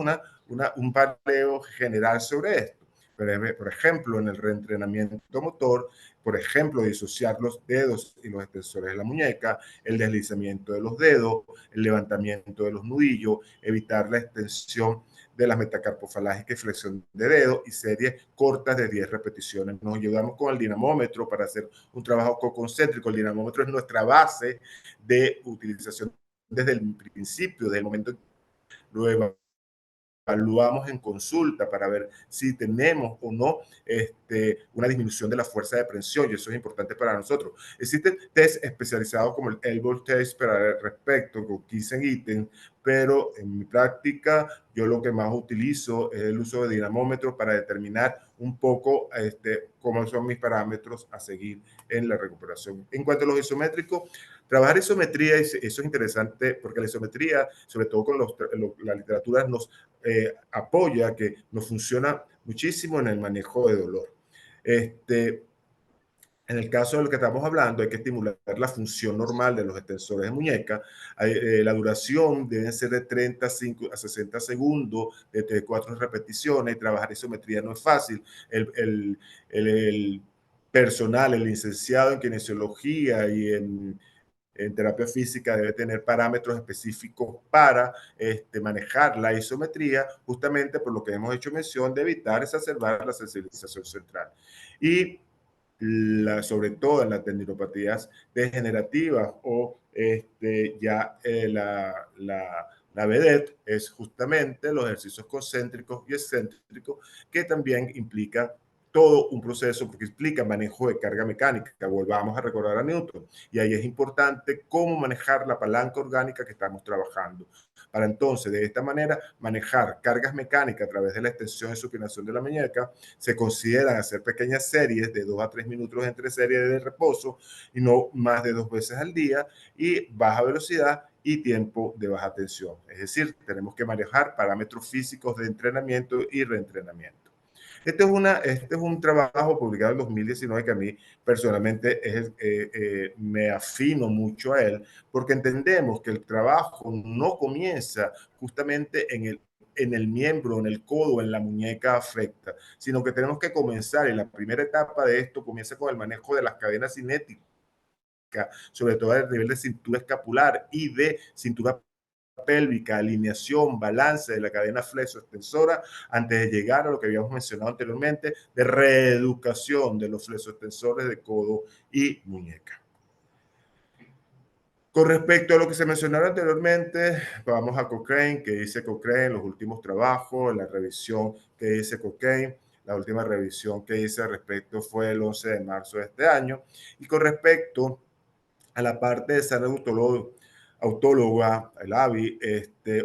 un pareo general sobre esto. Por ejemplo, en el reentrenamiento motor, por ejemplo, disociar los dedos y los extensores de la muñeca, el deslizamiento de los dedos, el levantamiento de los nudillos, evitar la extensión de la metacarpofalágica y flexión de dedos, y series cortas de 10 repeticiones. Nos ayudamos con el dinamómetro para hacer un trabajo concéntrico. El dinamómetro es nuestra base de utilización desde el principio, desde el momento. Luego evaluamos en consulta para ver si tenemos o no una disminución de la fuerza de presión, y eso es importante para nosotros. Existen test especializados como el elbow test para el respecto, con 15 ítems, pero en mi práctica yo lo que más utilizo es el uso de dinamómetros para determinar un poco cómo son mis parámetros a seguir en la recuperación. En cuanto a los isométricos, trabajar isometría, eso es interesante porque la isometría, sobre todo con la literatura, nos apoya, que nos funciona muchísimo en el manejo de dolor. En el caso de lo que estamos hablando, hay que estimular la función normal de los extensores de muñeca. La duración debe ser de 35 a 60 segundos, de 4 repeticiones. Trabajar isometría no es fácil. El personal, el licenciado en kinesiología y en terapia física debe tener parámetros específicos para manejar la isometría, justamente por lo que hemos hecho mención de evitar exacerbar la sensibilización central. Y sobre todo en las tendinopatías degenerativas o la vedette es justamente los ejercicios concéntricos y excéntricos, que también implica todo un proceso porque explica manejo de carga mecánica. Volvamos a recordar a Newton. Y ahí es importante cómo manejar la palanca orgánica que estamos trabajando. Para entonces, de esta manera, manejar cargas mecánicas a través de la extensión y supinación de la muñeca. Se consideran hacer pequeñas series de 2 a 3 minutos entre series de reposo y no más de 2 veces al día, y baja velocidad y tiempo de baja tensión. Es decir, tenemos que manejar parámetros físicos de entrenamiento y reentrenamiento. Este es un trabajo publicado en 2019 que a mí personalmente me afino mucho a él, porque entendemos que el trabajo no comienza justamente en el miembro, en el codo, en la muñeca afecta, sino que tenemos que comenzar, y la primera etapa de esto comienza con el manejo de las cadenas cinéticas, sobre todo a nivel de cintura escapular y de cintura pélvica, alineación, balance de la cadena flexo-extensora, antes de llegar a lo que habíamos mencionado anteriormente, de reeducación de los flexo-extensores de codo y muñeca. Con respecto a lo que se mencionaba anteriormente, vamos a Cochrane, que dice Cochrane, los últimos trabajos, la revisión que dice Cochrane. La última revisión que hice al respecto fue el 11 de marzo de este año. Y con respecto a la parte de salud autóloga, el AVI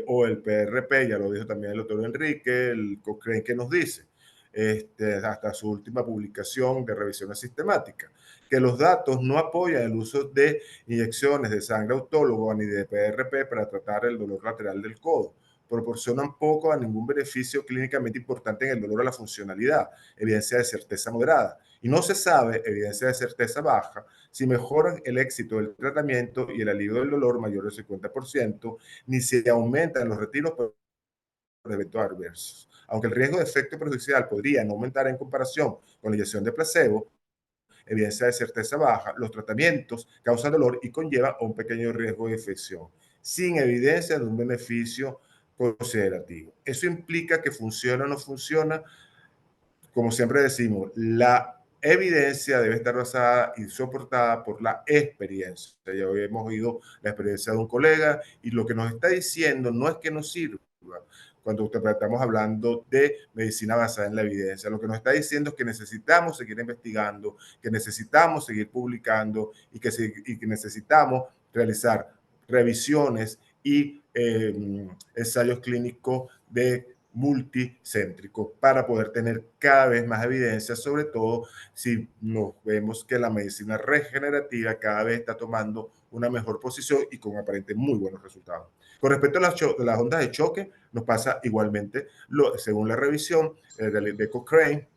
o el PRP, ya lo dijo también el doctor Enrique, el Cochrane, que nos dice, hasta su última publicación de revisiones sistemáticas, que los datos no apoyan el uso de inyecciones de sangre autólogo ni de PRP para tratar el dolor lateral del codo. Proporcionan poco a ningún beneficio clínicamente importante en el dolor a la funcionalidad, evidencia de certeza moderada. Y no se sabe, evidencia de certeza baja, si mejoran el éxito del tratamiento y el alivio del dolor mayor del 50%, ni si aumentan los retiros por eventos adversos. Aunque el riesgo de efecto perjudicial podría no aumentar en comparación con la inyección de placebo, evidencia de certeza baja, los tratamientos causan dolor y conllevan un pequeño riesgo de infección, sin evidencia de un beneficio considerativo. Eso implica que funciona o no funciona. Como siempre decimos, la evidencia debe estar basada y soportada por la experiencia. Ya hemos oído la experiencia de un colega y lo que nos está diciendo no es que nos sirva. Cuando estamos hablando de medicina basada en la evidencia, lo que nos está diciendo es que necesitamos seguir investigando, que necesitamos seguir publicando y que necesitamos realizar revisiones y ensayos clínicos de multicéntrico para poder tener cada vez más evidencia, sobre todo si nos vemos que la medicina regenerativa cada vez está tomando una mejor posición y con aparente muy buenos resultados. Con respecto a las ondas de choque, nos pasa igualmente, según la revisión de Cochrane,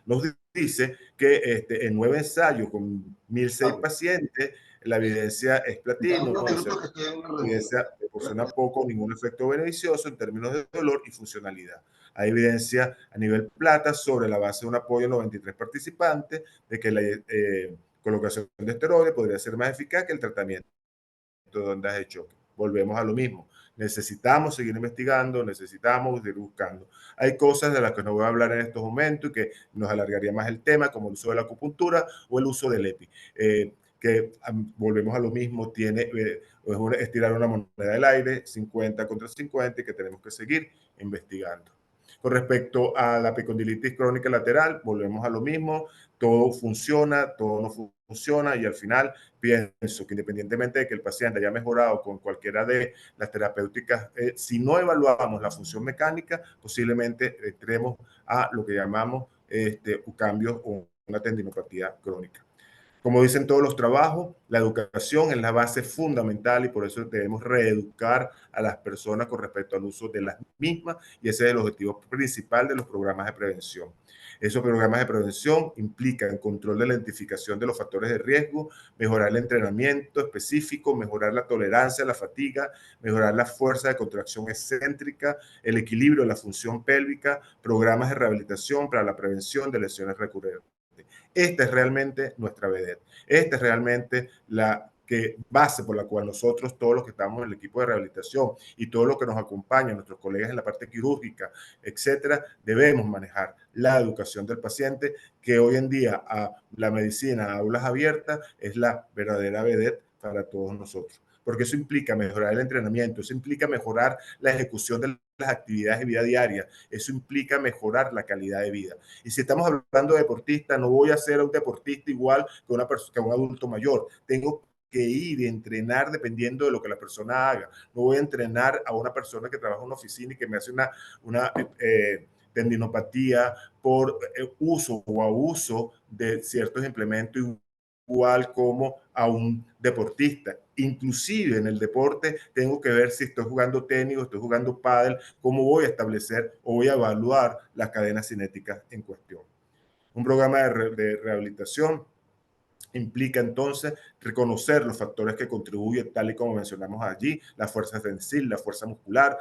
nos dice que en 9 ensayos con 1.006 pacientes, la evidencia es platino, ¿no? La evidencia proporciona poco o ningún efecto beneficioso en términos de dolor y funcionalidad. Hay evidencia a nivel plata sobre la base de un apoyo en 93 participantes de que la colocación de esteroides podría ser más eficaz que el tratamiento de ondas de choque. Volvemos a lo mismo. Necesitamos seguir investigando, necesitamos ir buscando. Hay cosas de las que no voy a hablar en estos momentos y que nos alargaría más el tema, como el uso de la acupuntura o el uso del EPI. que volvemos a lo mismo, es estirar una moneda del aire, 50 contra 50, y que tenemos que seguir investigando. Con respecto a la epicondilitis crónica lateral, volvemos a lo mismo, todo funciona, todo no funciona, y al final pienso que independientemente de que el paciente haya mejorado con cualquiera de las terapéuticas, si no evaluamos la función mecánica, posiblemente entremos a lo que llamamos cambios o una tendinopatía crónica. Como dicen todos los trabajos, la educación es la base fundamental y por eso debemos reeducar a las personas con respecto al uso de las mismas, y ese es el objetivo principal de los programas de prevención. Esos programas de prevención implican control de la identificación de los factores de riesgo, mejorar el entrenamiento específico, mejorar la tolerancia a la fatiga, mejorar la fuerza de contracción excéntrica, el equilibrio de la función pélvica, programas de rehabilitación para la prevención de lesiones recurrentes. Esta es realmente nuestra vedette. Esta es realmente la base por la cual nosotros, todos los que estamos en el equipo de rehabilitación y todos los que nos acompañan, nuestros colegas en la parte quirúrgica, etcétera, debemos manejar la educación del paciente, que hoy en día a la medicina a aulas abiertas es la verdadera vedette para todos nosotros. Porque eso implica mejorar el entrenamiento, eso implica mejorar la ejecución de las actividades de vida diaria, eso implica mejorar la calidad de vida. Y si estamos hablando de deportista, no voy a ser un deportista igual que un adulto mayor. Tengo que ir y entrenar dependiendo de lo que la persona haga. No voy a entrenar a una persona que trabaja en una oficina y que me hace una tendinopatía por uso o abuso de ciertos implementos, igual como a un deportista. Inclusive en el deporte tengo que ver si estoy jugando tenis o estoy jugando pádel, cómo voy a establecer o voy a evaluar las cadenas cinéticas en cuestión. Un programa de rehabilitación implica entonces reconocer los factores que contribuyen, tal y como mencionamos allí, la fuerza tensil, la fuerza muscular,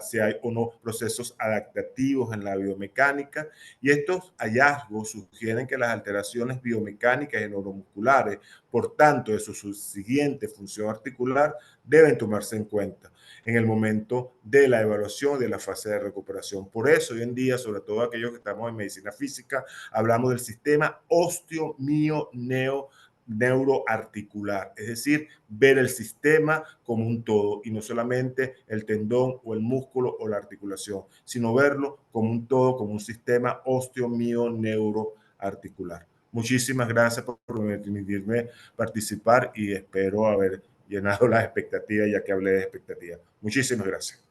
si hay o no procesos adaptativos en la biomecánica, y estos hallazgos sugieren que las alteraciones biomecánicas y neuromusculares, por tanto de su subsiguiente función articular, deben tomarse en cuenta en el momento de la evaluación de la fase de recuperación. Por eso hoy en día, sobre todo aquellos que estamos en medicina física, hablamos del sistema osteo-mio-neuroarticular, es decir, ver el sistema como un todo y no solamente el tendón o el músculo o la articulación, sino verlo como un todo, como un sistema osteo-mio-neuroarticular. Muchísimas gracias por permitirme participar y espero haber llenado las expectativas, ya que hablé de expectativas. Muchísimas gracias.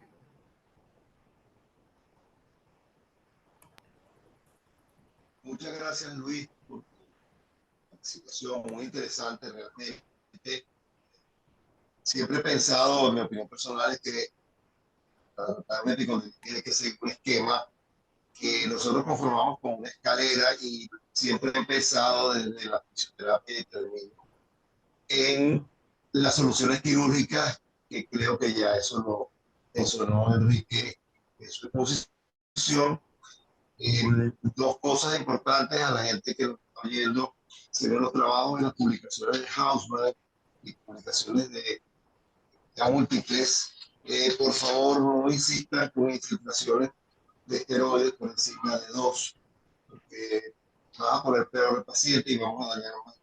Muchas gracias, Luis, por tu participación muy interesante realmente. Siempre he pensado, en mi opinión personal, es que tiene que seguir un esquema que nosotros conformamos con una escalera, y siempre he empezado desde la fisioterapia y termino en las soluciones quirúrgicas, que creo que ya eso no Enrique, es su posición. Dos cosas importantes a la gente que nos está oyendo: se ven los trabajos en las publicaciones de Hausmann y publicaciones de múltiples. Por favor, no insistan con infiltraciones de esteroides por encima de 2, porque va a poner peor al paciente y vamos a dañar más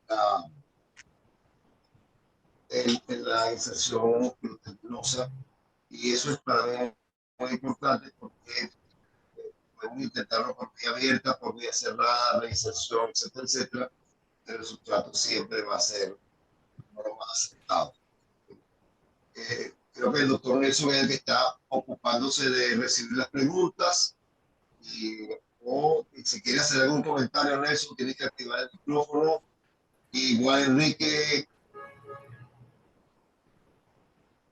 la inserción musculotendinosa, y eso es para mí muy importante, porque podemos intentarlo por vía abierta, por vía cerrada, reinserción, etcétera, etcétera, pero el sustrato siempre va a ser lo más aceptado. Creo que el doctor Nelson es el que está ocupándose de recibir las preguntas, y si quiere hacer algún comentario, Nelson, tiene que activar el micrófono. Igual Enrique.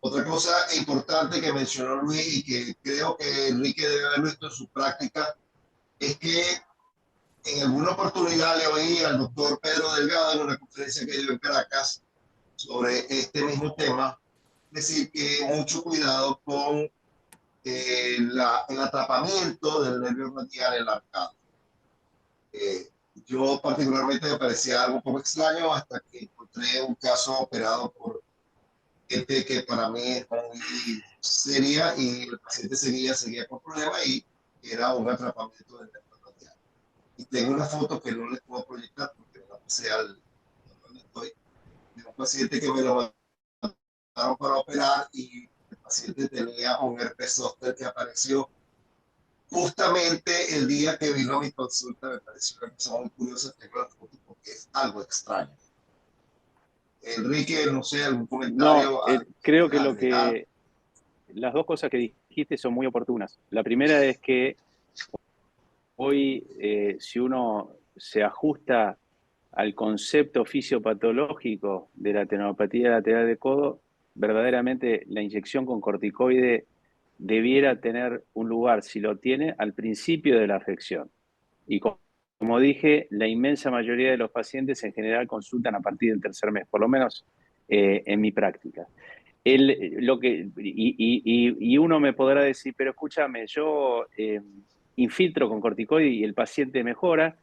Otra cosa importante que mencionó Luis, y que creo que Enrique debe haber visto en su práctica, es que en alguna oportunidad le oí al doctor Pedro Delgado en una conferencia que dio en Caracas sobre este mismo tema, decir que mucho cuidado con el atrapamiento del nervio radial en la arcada. Yo particularmente me parecía algo un poco extraño hasta que encontré un caso operado por gente que para mí es muy seria, y el paciente seguía con problemas, y era un atrapamiento del nervio radial. Y tengo una foto que no les puedo proyectar porque no la pasé al donde estoy, paciente que me lo mandaron para operar y el paciente tenía un herpes zóster que apareció justamente el día que vino a mi consulta. Me pareció una cosa muy curiosa, tengo la foto porque es algo extraño. Enrique, no sé, algún No, comentario. creo que las dos cosas que dijiste son muy oportunas. La primera es que hoy, si uno se ajusta al concepto fisiopatológico de la tendinopatía lateral del codo, verdaderamente la inyección con corticoide debiera tener un lugar, si lo tiene, al principio de la afección. Y como dije, la inmensa mayoría de los pacientes en general consultan a partir del tercer mes, por lo menos en mi práctica. Y uno me podrá decir, pero escúchame, yo infiltro con corticoide y el paciente mejora,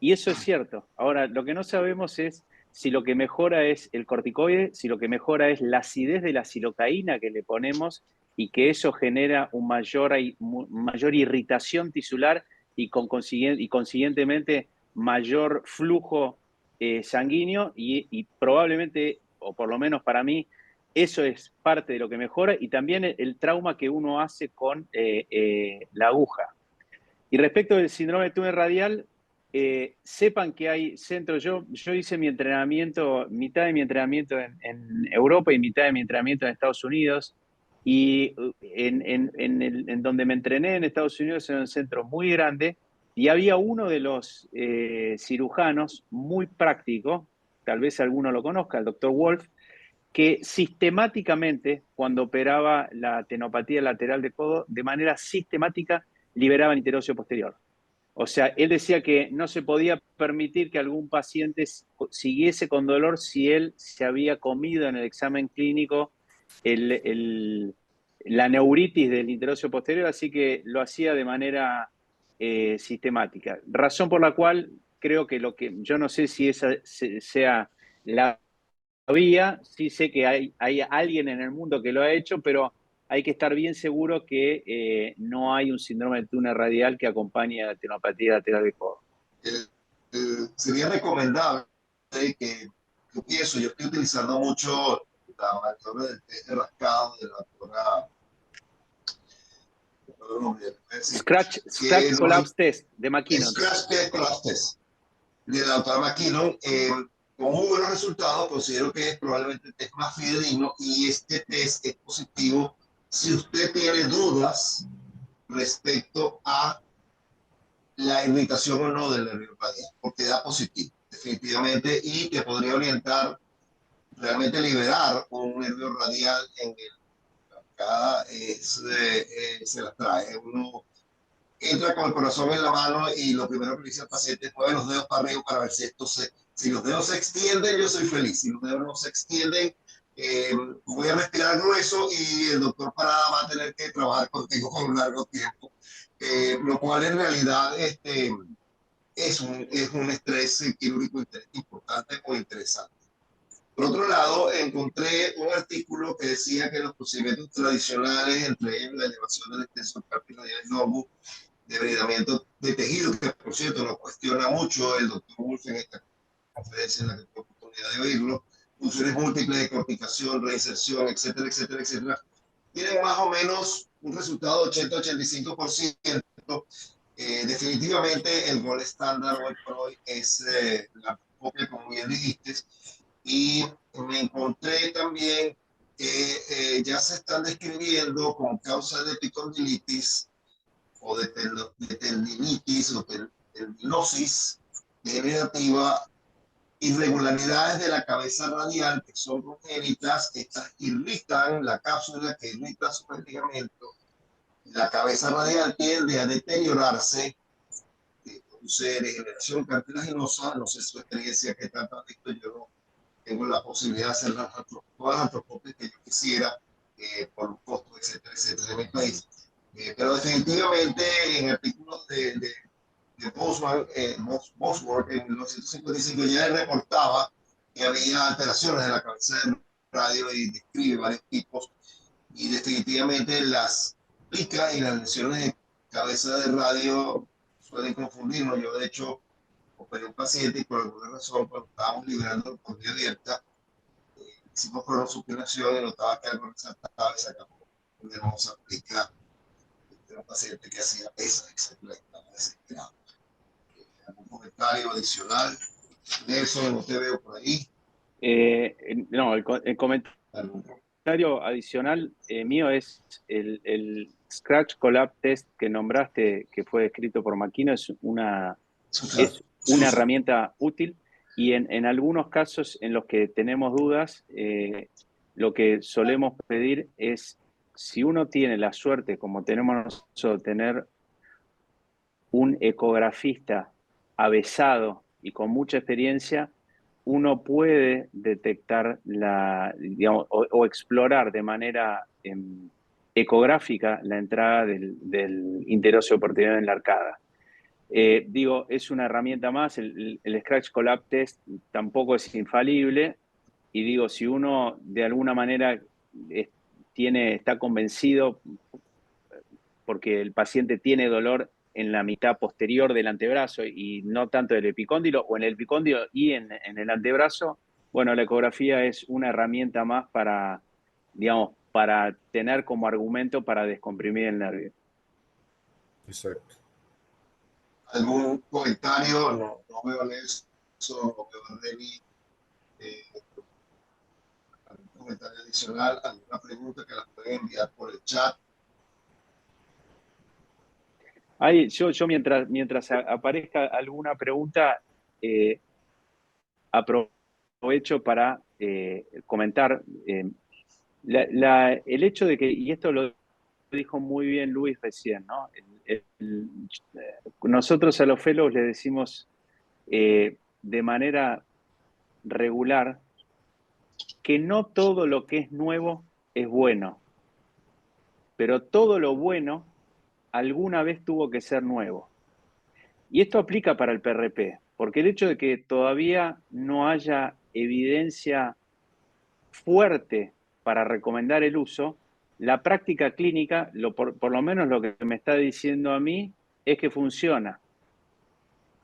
y eso es cierto. Ahora, lo que no sabemos es si lo que mejora es el corticoide, si lo que mejora es la acidez de la silocaína que le ponemos y que eso genera mayor irritación tisular y consiguientemente mayor flujo sanguíneo y probablemente, o por lo menos para mí, eso es parte de lo que mejora y también el trauma que uno hace con la aguja. Y respecto del síndrome de túnel radial, sepan que hay centros. Yo hice mi entrenamiento, mitad de mi entrenamiento en Europa y mitad de mi entrenamiento en Estados Unidos. Y en donde me entrené en Estados Unidos era un centro muy grande y había uno de los cirujanos muy práctico, tal vez alguno lo conozca, el doctor Wolf, que sistemáticamente, cuando operaba la tenopatía lateral de codo, de manera sistemática liberaba el interóseo posterior. O sea, él decía que no se podía permitir que algún paciente siguiese con dolor si él se había comido en el examen clínico la neuritis del interóseo posterior, así que lo hacía de manera sistemática. Razón por la cual creo que yo no sé si esa sea la vía, sí sé que hay alguien en el mundo que lo ha hecho, pero hay que estar bien seguro que no hay un síndrome de túnel radial que acompañe a la tenopatía lateral del codo. Sería recomendable que yo estoy utilizando mucho la maniobra del test de rascado de la doctora Scratch Collapse Test de McKinnon. Scratch Collapse Test de la doctora McKinnon. Con muy buenos resultados, considero que es probablemente el test más fidedigno y este test es positivo si usted tiene dudas respecto a la irritación o no del nervio radial, porque da positivo, definitivamente, y te podría orientar realmente liberar un nervio radial en el cada se las trae. Uno entra con el corazón en la mano y lo primero que dice el paciente es mueve los dedos para arriba para ver si los dedos se extienden, yo soy feliz. Si los dedos no se extienden, voy a respirar grueso y el doctor Parada va a tener que trabajar contigo por un largo tiempo. Lo cual en realidad es un estrés quirúrgico importante o interesante. Por otro lado, encontré un artículo que decía que los procedimientos tradicionales, entre ellos la elevación del extensor cartilaginoso del lomo, debridamiento de tejido, que por cierto lo cuestiona mucho el doctor Wolf en esta conferencia en la que tuve oportunidad de oírlo, funciones múltiples de corticación, reinserción, etcétera, etcétera, etcétera, tienen más o menos un resultado de 80-85%. Definitivamente el gol estándar hoy por hoy es la copia, como bien dijiste, y me encontré también que ya se están describiendo con causas de epicondilitis o de tendinitis o tendinosis degenerativa, irregularidades de la cabeza radial que son congénitas. Estas irritan la cápsula que irrita su ligamento. La cabeza radial tiende a deteriorarse, produce degeneración cartilaginosa. No sé su experiencia, que tanto ha visto. Yo no tengo la posibilidad de hacer todas las artropopias que yo quisiera por los costos, etcétera, etcétera, de mi país. Pero definitivamente en artículos de Bosworth en 1955 ya reportaba que había alteraciones de la cabeza del radio y describe varios tipos, y definitivamente las picas y las lesiones de cabeza de radio suelen confundirnos. Yo de hecho operé un paciente y por alguna razón, cuando estábamos liberando por vía abierta, hicimos cronosupinación y notaba que algo resaltaba y sacamos, podemos aplicar. Era un paciente que hacía pesas, etcétera, estaba desesperado. ¿Algún comentario adicional? Nelson, no te veo por ahí. No, el comentario adicional mío es el Scratch Collab Test que nombraste, que fue escrito por Makino, es una herramienta útil, y en algunos casos en los que tenemos dudas, lo que solemos pedir es, si uno tiene la suerte, como tenemos nosotros, tener un ecografista avesado y con mucha experiencia, uno puede detectar digamos, o explorar de manera ecográfica la entrada del interóseo portiniano en la arcada. Digo, es una herramienta más, el Scratch Collab Test tampoco es infalible, y digo, si uno de alguna manera está convencido porque el paciente tiene dolor en la mitad posterior del antebrazo y no tanto del epicóndilo, o en el epicóndilo y en el antebrazo, bueno, la ecografía es una herramienta más para, digamos, para tener como argumento para descomprimir el nervio. Exacto. ¿Algún comentario? No veo eso, no veo a Remy. ¿Algún comentario adicional? ¿Alguna pregunta que la pueden enviar por el chat? Ahí, yo mientras aparezca alguna pregunta, aprovecho para comentar el hecho de que, y esto lo dijo muy bien Luis recién, ¿no? Nosotros a los fellows le decimos de manera regular que no todo lo que es nuevo es bueno, pero todo lo bueno alguna vez tuvo que ser nuevo. Y esto aplica para el PRP, porque el hecho de que todavía no haya evidencia fuerte para recomendar el uso, la práctica clínica, por lo menos lo que me está diciendo a mí, es que funciona.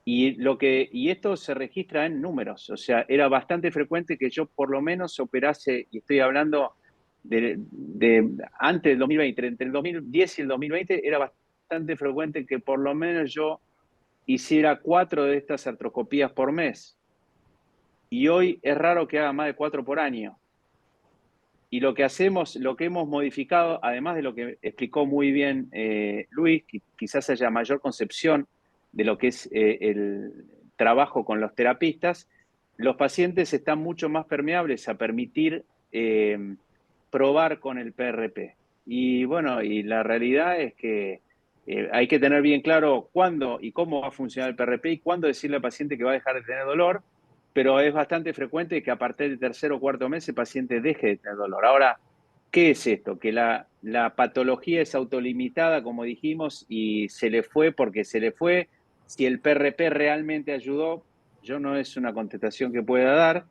Y esto se registra en números, o sea, era bastante frecuente que yo por lo menos operase, y estoy hablando de antes del 2020, entre el 2010 y el 2020, era bastante frecuente que por lo menos yo hiciera 4 de estas artroscopías por mes. Y hoy es raro que haga más de 4 por año. Y lo que hacemos, lo que hemos modificado, además de lo que explicó muy bien Luis, que quizás haya mayor concepción de lo que es el trabajo con los terapistas, los pacientes están mucho más permeables a permitir probar con el PRP. Y bueno, y la realidad es que hay que tener bien claro cuándo y cómo va a funcionar el PRP y cuándo decirle al paciente que va a dejar de tener dolor, pero es bastante frecuente que a partir del tercer o cuarto mes el paciente deje de tener dolor. Ahora, ¿qué es esto? Que la patología es autolimitada, como dijimos, y se le fue porque se le fue. Si el PRP realmente ayudó, yo no es una contestación que pueda dar,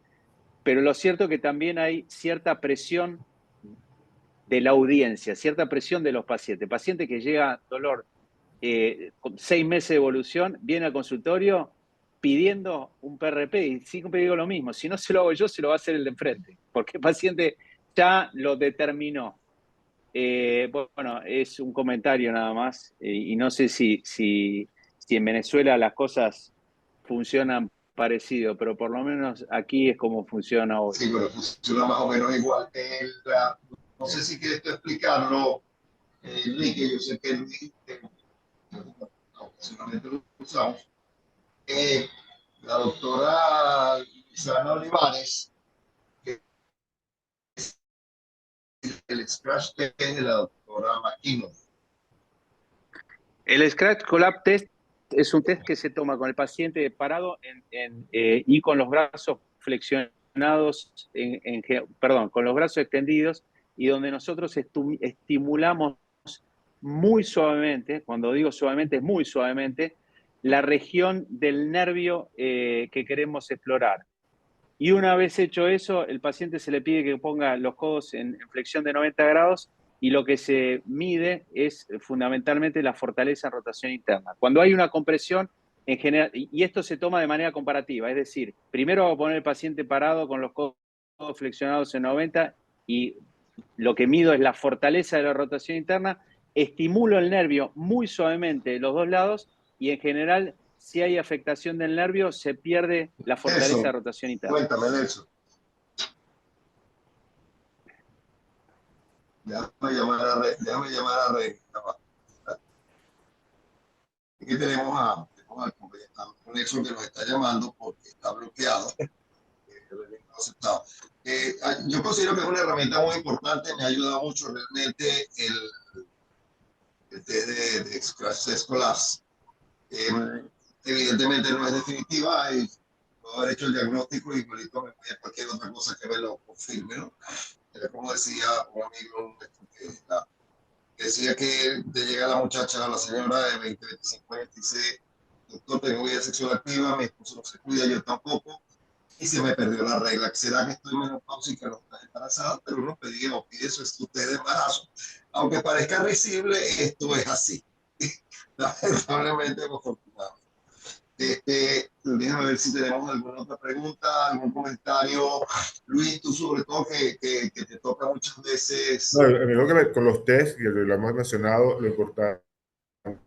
pero lo cierto es que también hay cierta presión de la audiencia, cierta presión de los pacientes. Paciente que llega a dolor con 6 meses de evolución, viene al consultorio pidiendo un PRP, y siempre digo lo mismo, si no se lo hago yo, se lo va a hacer el de enfrente, porque el paciente ya lo determinó. Bueno, es un comentario nada más, y no sé si en Venezuela las cosas funcionan parecido, pero por lo menos aquí es como funciona hoy. Sí, pero funciona más o menos igual. No sé si quieres tú explicarlo, Enrique, yo sé que Luis, ocasionalmente lo usamos. La doctora Isabel Olivares, que es el Scratch Test de la doctora Makino. El Scratch Collab Test es un test que se toma con el paciente parado y con los brazos flexionados, perdón, con los brazos extendidos, y donde nosotros estimulamos muy suavemente, cuando digo suavemente es muy suavemente, la región del nervio que queremos explorar. Y una vez hecho eso, el paciente se le pide que ponga los codos en flexión de 90 grados, y lo que se mide es fundamentalmente la fortaleza en rotación interna. Cuando hay una compresión, en general, y esto se toma de manera comparativa, es decir, primero va a poner el paciente parado con los codos flexionados en 90 y lo que mido es la fortaleza de la rotación interna, estimulo el nervio muy suavemente de los dos lados y en general, si hay afectación del nervio, se pierde la fortaleza de rotación interna. Cuéntame, Nelson. Déjame llamar a Rey. Aquí tenemos a Nelson que nos está llamando porque está bloqueado. Aceptado. Yo considero que es una herramienta muy importante, me ha ayudado mucho realmente el test de Scratch Collapse. Evidentemente no es definitiva y puedo haber hecho el diagnóstico y igualito me voy a cualquier otra cosa que me lo confirme, ¿no? Era como decía un amigo que decía que te llega la muchacha, la señora de 20, 25 años, dice, doctor, tengo vida sexual activa, mi esposo no se cuida, yo tampoco, y se me perdió la regla. ¿Será que estoy menopáusica, no está embarazada? Pero uno pide su usted de embarazo. Aunque parezca risible, esto es así. Lamentablemente, afortunadamente. Déjame ver si tenemos alguna otra pregunta, algún comentario. Luis, tú sobre todo que te toca muchas veces. No, amigo, con los test, y lo hemos mencionado, lo importante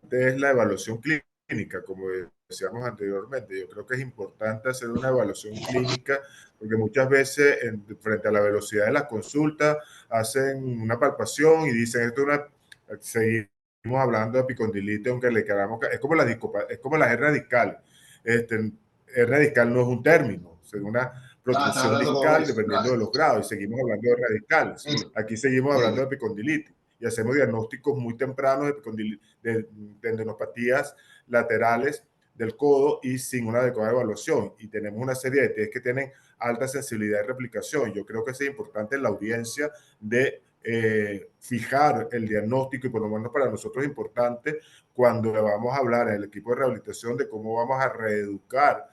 es la evaluación clínica, como decíamos anteriormente. Yo creo que es importante hacer una evaluación clínica porque muchas veces frente a la velocidad de las consultas hacen una palpación y dicen esto es seguimos hablando de epicondilitis, aunque le queramos, es como la hernia discal. Hernia discal no es un término, es una protrusión discal dependiendo de los grados, y seguimos hablando de hernia discal. Aquí seguimos hablando de epicondilitis y hacemos diagnósticos muy tempranos de tendinopatías laterales del codo y sin una adecuada evaluación. Y tenemos una serie de test que tienen alta sensibilidad de replicación. Yo creo que es importante en la audiencia de fijar el diagnóstico, y por lo menos para nosotros es importante cuando le vamos a hablar al equipo de rehabilitación de cómo vamos a reeducar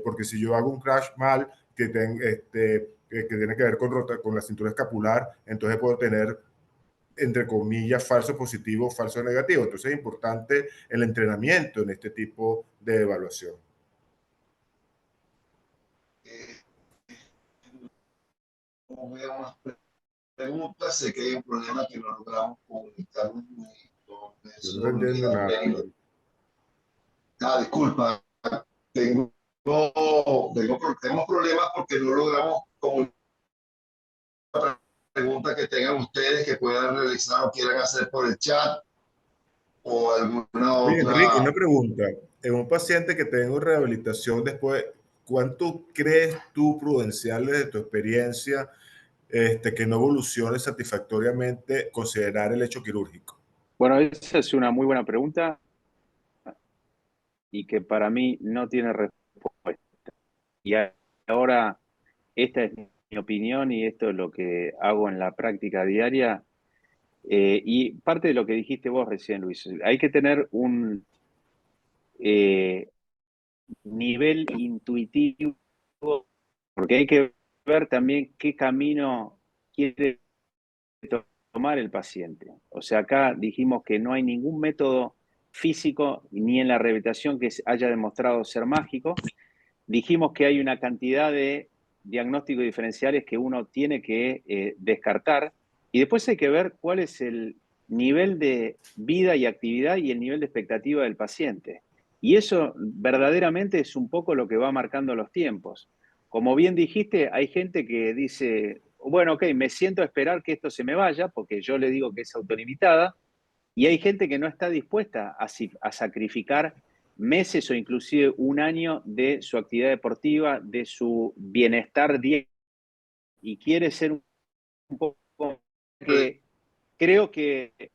porque si yo hago un crash mal que tiene que ver con la cintura escapular, entonces puedo tener, entre comillas, falso positivo, falso negativo. Entonces es importante el entrenamiento en este tipo de evaluación. Como veo más preguntas, sé que hay un problema que no logramos comunicar. Yo no entiendo nada. Disculpa, tenemos problemas porque no logramos comunicar preguntas que tengan ustedes que puedan realizar o quieran hacer por el chat o alguna otra. Enrique, una pregunta. En un paciente que tenga rehabilitación después, ¿cuánto crees tú, prudencial, desde tu experiencia, que no evolucione satisfactoriamente considerar el hecho quirúrgico? Bueno, esa es una muy buena pregunta y que para mí no tiene respuesta. Y ahora, esta es mi opinión y esto es lo que hago en la práctica diaria. Y parte de lo que dijiste vos recién, Luis, hay que tener un nivel intuitivo, porque hay que ver también qué camino quiere tomar el paciente. O sea, acá dijimos que no hay ningún método físico ni en la rehabilitación que haya demostrado ser mágico. Dijimos que hay una cantidad de diagnósticos diferenciales que uno tiene que descartar y después hay que ver cuál es el nivel de vida y actividad y el nivel de expectativa del paciente. Y eso verdaderamente es un poco lo que va marcando los tiempos. Como bien dijiste, hay gente que dice, bueno, ok, me siento a esperar que esto se me vaya, porque yo le digo que es autolimitada, y hay gente que no está dispuesta a sacrificar meses o inclusive un año de su actividad deportiva, de su bienestar diario, y quiere ser un poco que creo que,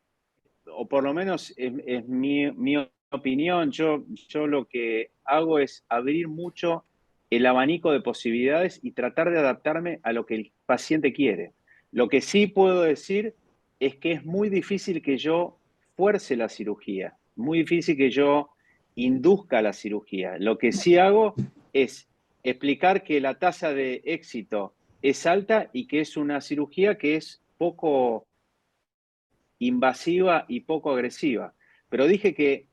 o por lo menos es mi opinión, yo lo que hago es abrir mucho el abanico de posibilidades y tratar de adaptarme a lo que el paciente quiere. Lo que sí puedo decir es que es muy difícil que yo fuerce la cirugía, muy difícil que yo induzca la cirugía. Lo que sí hago es explicar que la tasa de éxito es alta y que es una cirugía que es poco invasiva y poco agresiva. Pero dije que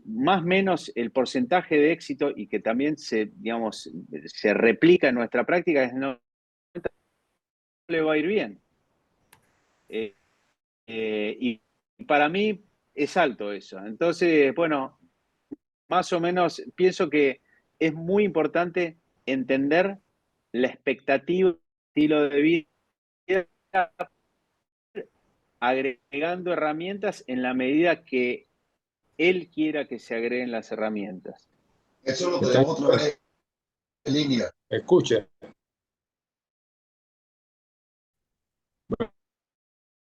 más o menos el porcentaje de éxito y que también digamos, se replica en nuestra práctica es no le va a ir bien. Y para mí es alto eso. Entonces, bueno, más o menos pienso que es muy importante entender la expectativa, estilo de vida, agregando herramientas en la medida que él quiera que se agreguen las herramientas. Eso lo tenemos otra vez en línea. Escucha.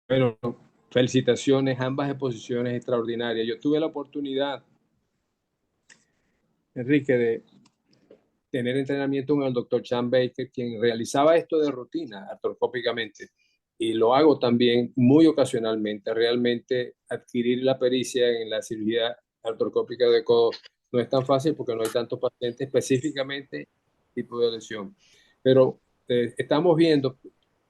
Bueno, felicitaciones, ambas exposiciones extraordinarias. Yo tuve la oportunidad, Enrique, de tener entrenamiento con el doctor Chan Baker, quien realizaba esto de rutina, artroscópicamente, y lo hago también muy ocasionalmente. Realmente adquirir la pericia en la cirugía artroscópica de codo no es tan fácil porque no hay tantos pacientes específicamente tipo de lesión. Pero estamos viendo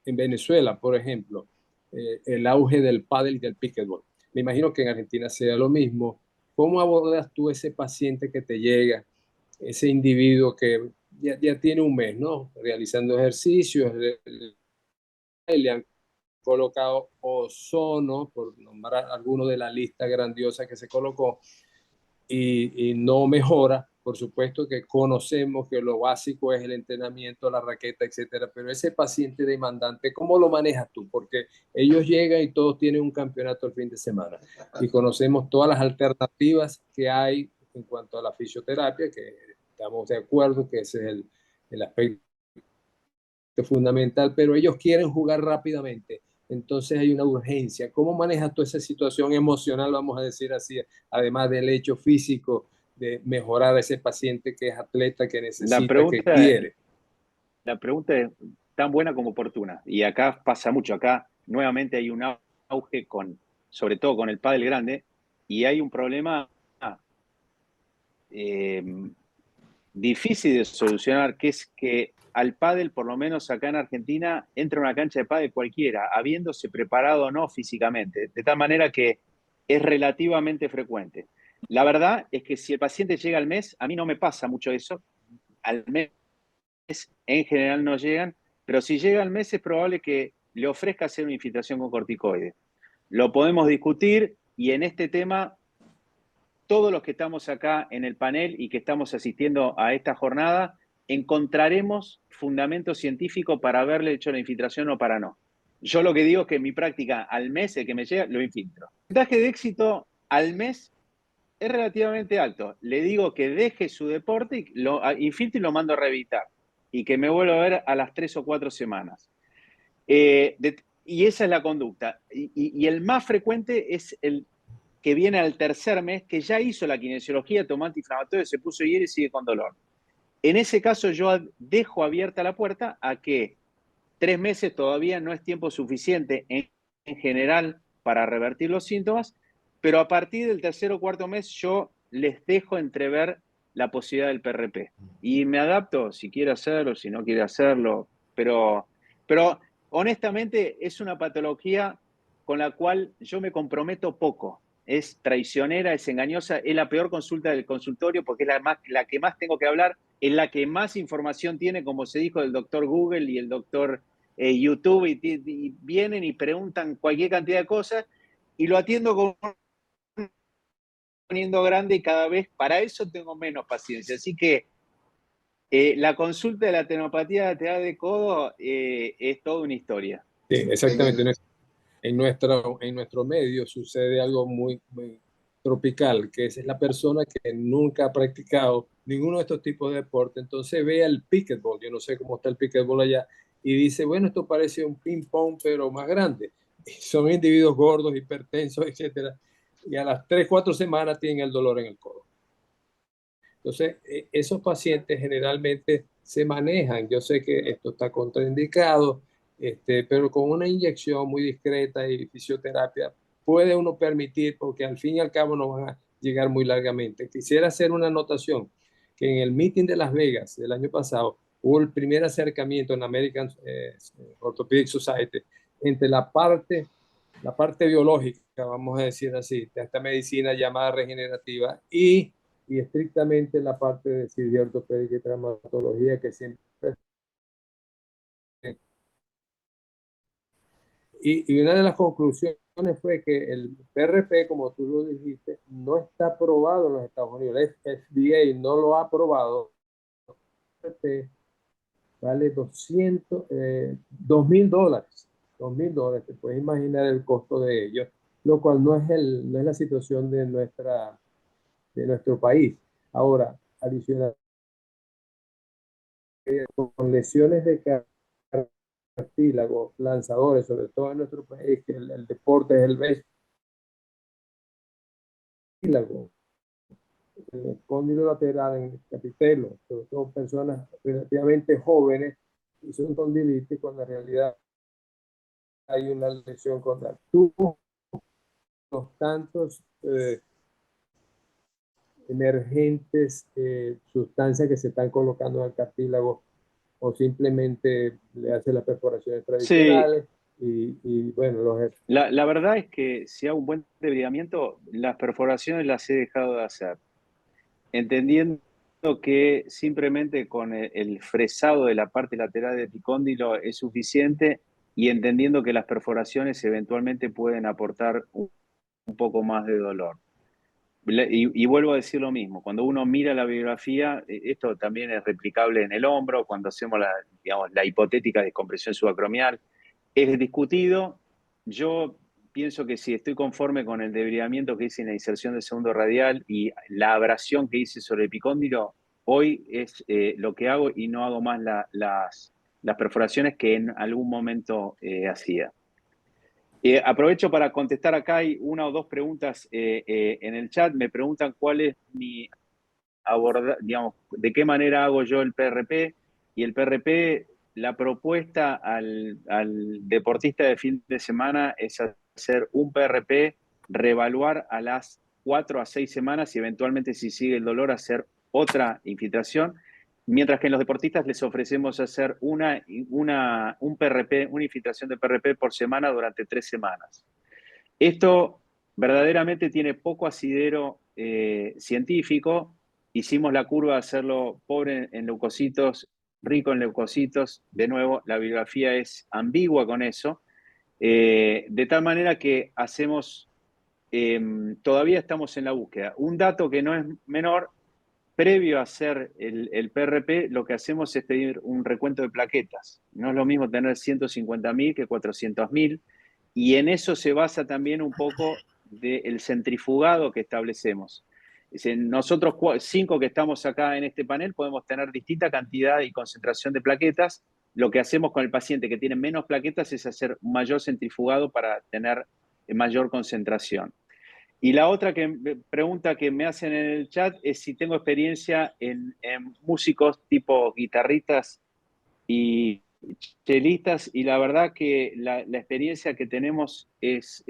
en Venezuela, por ejemplo, el auge del pádel y del pickleball. Me imagino que en Argentina sea lo mismo. ¿Cómo abordas tú ese paciente que te llega, ese individuo que ya tiene un mes, ¿no? Realizando ejercicios, le han colocado ozono, por nombrar alguno de la lista grandiosa que se colocó, y no mejora? Por supuesto que conocemos que lo básico es el entrenamiento, la raqueta, etcétera, pero ese paciente demandante, ¿cómo lo manejas tú? Porque ellos llegan y todos tienen un campeonato el fin de semana y conocemos todas las alternativas que hay en cuanto a la fisioterapia, que estamos de acuerdo que ese es el aspecto fundamental, pero ellos quieren jugar rápidamente. Entonces hay una urgencia. ¿Cómo manejas tú esa situación emocional, vamos a decir así, además del hecho físico de mejorar a ese paciente que es atleta, que necesita, que quiere? La pregunta es tan buena como oportuna. Y acá pasa mucho. Acá nuevamente hay un auge sobre todo con el pádel grande, y hay un problema difícil de solucionar, que es que al pádel, por lo menos acá en Argentina, entra a una cancha de pádel cualquiera, habiéndose preparado o no físicamente, de tal manera que es relativamente frecuente. La verdad es que si el paciente llega al mes, a mí no me pasa mucho eso, al mes en general no llegan, pero si llega al mes es probable que le ofrezca hacer una infiltración con corticoides. Lo podemos discutir y en este tema todos los que estamos acá en el panel y que estamos asistiendo a esta jornada, encontraremos fundamento científico para haberle hecho la infiltración o para no. Yo lo que digo es que en mi práctica, al mes, el que me llega, lo infiltro. El porcentaje de éxito al mes es relativamente alto. Le digo que deje su deporte, y lo infiltro y lo mando a reeditar. Y que me vuelva a ver a las 3 o 4 semanas. Y esa es la conducta. Y el más frecuente es el que viene al tercer mes, que ya hizo la kinesiología, tomó antiinflamatorio, se puso hielo y sigue con dolor. En ese caso yo dejo abierta la puerta a que 3 meses todavía no es tiempo suficiente en general para revertir los síntomas, pero a partir del tercer o cuarto mes yo les dejo entrever la posibilidad del PRP. Y me adapto si quiere hacerlo, si no quiere hacerlo, pero honestamente es una patología con la cual yo me comprometo poco. Es traicionera, es engañosa, es la peor consulta del consultorio porque es la que más tengo que hablar, es la que más información tiene, como se dijo, del doctor Google y el doctor YouTube, y vienen y preguntan cualquier cantidad de cosas y lo atiendo poniendo grande y cada vez para eso tengo menos paciencia. Así que la consulta de la tenopatía lateral de codo es toda una historia. Sí, exactamente. En nuestro medio sucede algo muy tropical, que es la persona que nunca ha practicado ninguno de estos tipos de deporte, entonces ve el pickleball, yo no sé cómo está el pickleball allá, y dice, bueno, esto parece un ping-pong, pero más grande. Y son individuos gordos, hipertensos, etcétera, y a las 3, 4 semanas tienen el dolor en el codo. Entonces, esos pacientes generalmente se manejan. Yo sé que esto está contraindicado, pero con una inyección muy discreta y fisioterapia puede uno permitir, porque al fin y al cabo no van a llegar muy largamente. Quisiera hacer una anotación, que en el meeting de Las Vegas del año pasado hubo el primer acercamiento en la American Orthopedic Society entre la parte la parte biológica, vamos a decir así, de esta medicina llamada regenerativa y estrictamente la parte de cirugía ortopédica y traumatología que siempre... Y una de las conclusiones fue que el PRP, como tú lo dijiste, no está aprobado en los Estados Unidos. El FDA no lo ha aprobado. El PRP vale $2,000. $2,000. Te puedes imaginar el costo de ello, lo cual no es la situación de nuestro país. Ahora, adicional, con lesiones de cartílago, lanzadores, sobre todo en nuestro país, que el deporte es el cartílago, el cóndilo lateral en el capitelo, sobre todo personas relativamente jóvenes, y son condilitis cuando en realidad hay una lesión contra los tantos emergentes sustancias que se están colocando en el cartílago o simplemente le hace las perforaciones Sí, tradicionales y bueno, la verdad es que si hago un buen debridamiento, las perforaciones las he dejado de hacer, entendiendo que simplemente con el fresado de la parte lateral del epicóndilo es suficiente y entendiendo que las perforaciones eventualmente pueden aportar un poco más de dolor. Y vuelvo a decir lo mismo, cuando uno mira la biografía, esto también es replicable en el hombro, cuando hacemos digamos, la hipotética descompresión subacromial, es discutido. Yo pienso que si estoy conforme con el debridamiento que hice en la inserción del segundo radial y la abrasión que hice sobre el epicóndilo, hoy es lo que hago y no hago más las perforaciones que en algún momento hacía. Aprovecho para contestar acá, hay una o dos preguntas en el chat. Me preguntan cuál es mi digamos, de qué manera hago yo el PRP. Y el PRP, la propuesta al deportista de fin de semana es hacer un PRP, reevaluar a las 4 a 6 semanas y eventualmente, si sigue el dolor, hacer otra infiltración. Mientras que en los deportistas les ofrecemos hacer un PRP, una infiltración de PRP por semana durante 3 semanas. Esto verdaderamente tiene poco asidero científico. Hicimos la curva de hacerlo pobre en leucocitos, rico en leucocitos. De nuevo, la bibliografía es ambigua con eso. De tal manera que todavía estamos en la búsqueda. Un dato que no es menor, previo a hacer el PRP, lo que hacemos es pedir un recuento de plaquetas. No es lo mismo tener 150.000 que 400.000, y en eso se basa también un poco del centrifugado que establecemos. Es decir, nosotros 5 que estamos acá en este panel podemos tener distinta cantidad y concentración de plaquetas. Lo que hacemos con el paciente que tiene menos plaquetas es hacer mayor centrifugado para tener mayor concentración. Y la otra pregunta que me hacen en el chat es si tengo experiencia en músicos tipo guitarristas y chelistas, y la verdad que la experiencia que tenemos es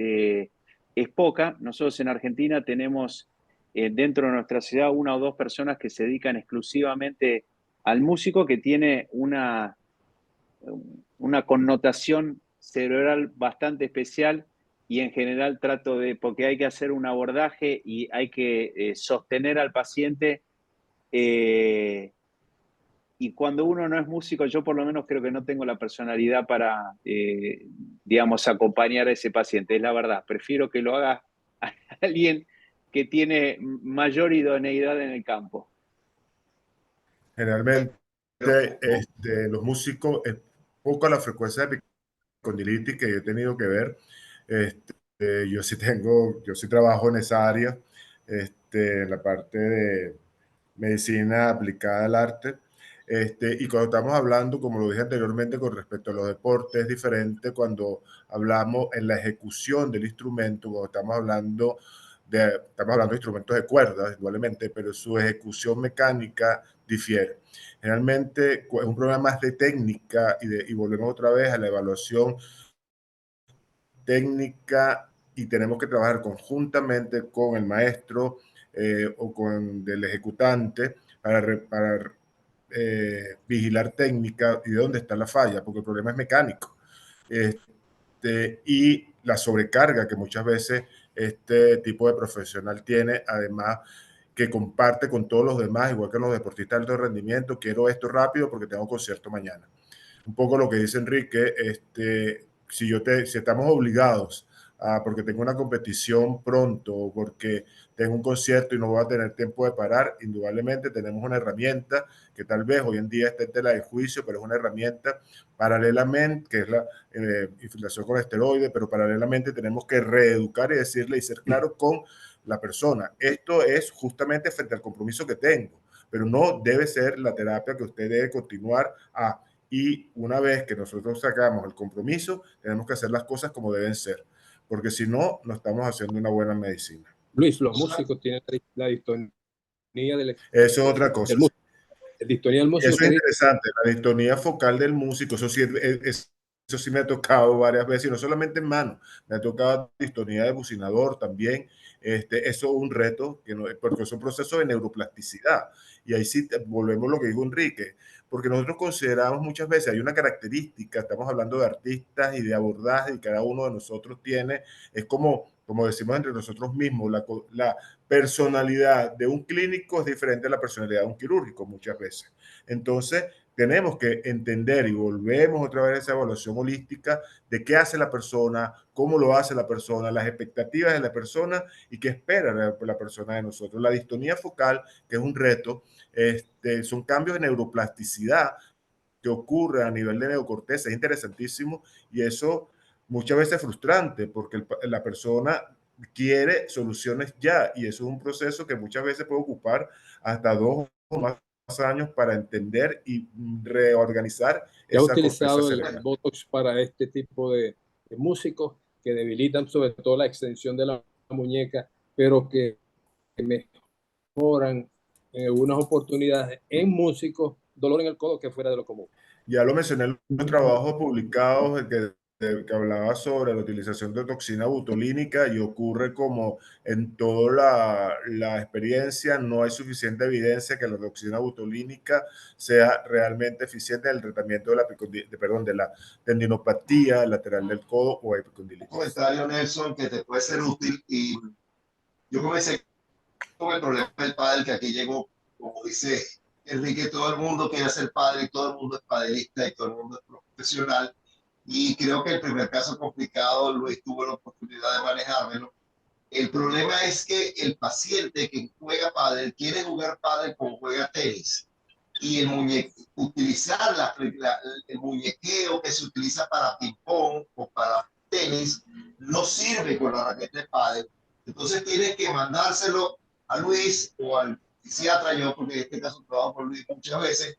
poca. Nosotros en Argentina tenemos dentro de nuestra ciudad una o dos personas que se dedican exclusivamente al músico, que tiene una connotación cerebral bastante especial, y en general trato porque hay que hacer un abordaje y hay que sostener al paciente. Y cuando uno no es músico, yo por lo menos creo que no tengo la personalidad para, digamos, acompañar a ese paciente. Es la verdad, prefiero que lo haga alguien que tiene mayor idoneidad en el campo. Generalmente, los músicos, es poco la frecuencia de epicondilitis que yo he tenido que ver. Yo sí trabajo en esa área, en la parte de medicina aplicada al arte. Y cuando estamos hablando, como lo dije anteriormente, con respecto a los deportes, es diferente cuando hablamos en la ejecución del instrumento, cuando estamos hablando de instrumentos de cuerdas, igualmente, pero su ejecución mecánica difiere. Generalmente es un problema más de técnica y volvemos otra vez a la evaluación técnica, y tenemos que trabajar conjuntamente con el maestro o con el ejecutante para vigilar técnica y de dónde está la falla, porque el problema es mecánico. Y la sobrecarga que muchas veces este tipo de profesional tiene, además que comparte con todos los demás, igual que los deportistas de alto rendimiento, quiero esto rápido porque tengo concierto mañana. Un poco lo que dice Enrique, si estamos obligados porque tengo una competición pronto, porque tengo un concierto y no voy a tener tiempo de parar, indudablemente tenemos una herramienta que tal vez hoy en día esté en tela de juicio, pero es una herramienta paralelamente, que es la infiltración con esteroides, pero paralelamente tenemos que reeducar y decirle y ser claro con la persona. Esto es justamente frente al compromiso que tengo, pero no debe ser la terapia que usted debe continuar y una vez que nosotros sacamos el compromiso, tenemos que hacer las cosas como deben ser, porque si no, no estamos haciendo una buena medicina. Luis, los músicos tienen la distonía Eso es otra cosa. del músico. La distonía del Y músico eso es interesante, la distonía focal del músico, eso sí me ha tocado varias veces, y no solamente en mano, me ha tocado distonía de bucinador también. Eso es un reto, porque es un proceso de neuroplasticidad. Y ahí sí volvemos a lo que dijo Enrique, porque nosotros consideramos muchas veces, hay una característica, estamos hablando de artistas y de abordaje, y cada uno de nosotros tiene, es como decimos entre nosotros mismos, la personalidad de un clínico es diferente a la personalidad de un quirúrgico muchas veces. Entonces, tenemos que entender y volvemos otra vez a esa evaluación holística de qué hace la persona, cómo lo hace la persona, las expectativas de la persona y qué espera la persona de nosotros. La distonía focal, que es un reto, son cambios de neuroplasticidad que ocurre a nivel de neocorteza, es interesantísimo y eso muchas veces es frustrante porque la persona quiere soluciones ya y eso es un proceso que muchas veces puede ocupar hasta 2 o más años para entender y reorganizar ¿Se ha esa corteza utilizado el cerebral. Botox para este tipo de músicos que debilitan sobre todo la extensión de la muñeca, pero que mejoran en algunas oportunidades en músicos dolor en el codo que fuera de lo común? Ya lo mencioné en los trabajos publicados que hablaba sobre la utilización de toxina butolínica y ocurre como en toda la experiencia, no hay suficiente evidencia que la toxina butolínica sea realmente eficiente en el tratamiento de la tendinopatía lateral del codo o epicondilitis. Un comentario, Nelson, que te puede ser útil y yo comencé con el problema del padre que aquí llegó, como dice Enrique, todo el mundo quiere ser padre y todo el mundo es paderista y todo el mundo es profesional. Y creo que el primer caso complicado, Luis tuvo la oportunidad de manejármelo. El problema es que el paciente que juega pádel quiere jugar pádel como juega tenis. Y utilizar el muñequeo que se utiliza para ping-pong o para tenis no sirve con la raqueta de pádel. Entonces tienes que mandárselo a Luis o al psiquiatra, yo porque en este caso trabajo con Luis muchas veces,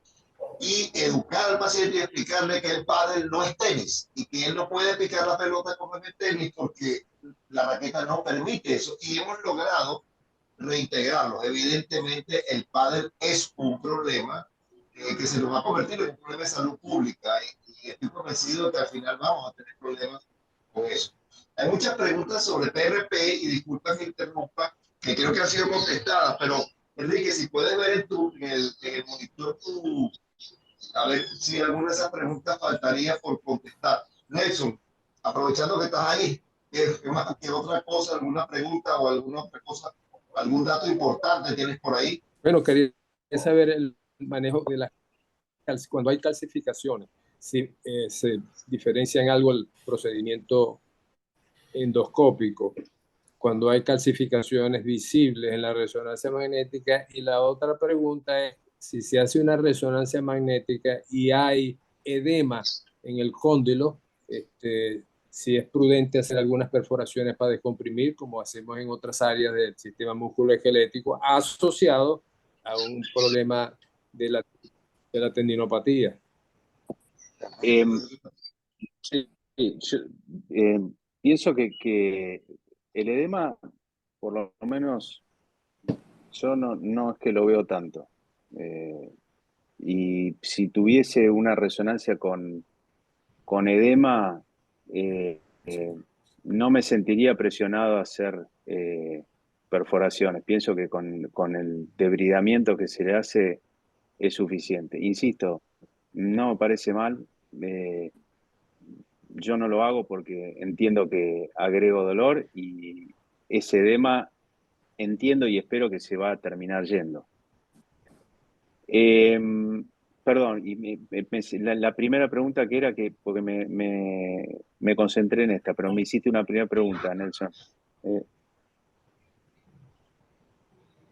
y educar al paciente y explicarle que el pádel no es tenis y que él no puede picar la pelota como en el tenis porque la raqueta no permite eso. Y hemos logrado reintegrarlo. Evidentemente, el pádel es un problema que se nos va a convertir en un problema de salud pública y estoy convencido de que al final vamos a tener problemas con eso. Hay muchas preguntas sobre PRP y disculpa que interrumpa, que creo que han sido contestadas, pero Enrique, si puedes ver en el monitor a ver si alguna de esas preguntas faltaría por contestar. Nelson, aprovechando que estás ahí, ¿qué otra cosa, alguna pregunta o alguna otra cosa, algún dato importante tienes por ahí? Bueno, quería saber el manejo de cuando hay calcificaciones, si se diferencia en algo el procedimiento endoscópico, cuando hay calcificaciones visibles en la resonancia magnética. Y la otra pregunta es si se hace una resonancia magnética y hay edema en el cóndilo, si es prudente hacer algunas perforaciones para descomprimir, como hacemos en otras áreas del sistema musculoesquelético, asociado a un problema de la tendinopatía. Sí, yo, pienso que el edema, por lo menos, yo no es que lo veo tanto. Y si tuviese una resonancia con edema, no me sentiría presionado a hacer perforaciones. Pienso que con el debridamiento que se le hace es suficiente. Insisto, no me parece mal. yo no lo hago porque entiendo que agrego dolor y ese edema entiendo y espero que se va a terminar yendo. Perdón, y la primera pregunta que era que, porque me concentré en esta, pero me hiciste una primera pregunta, Nelson.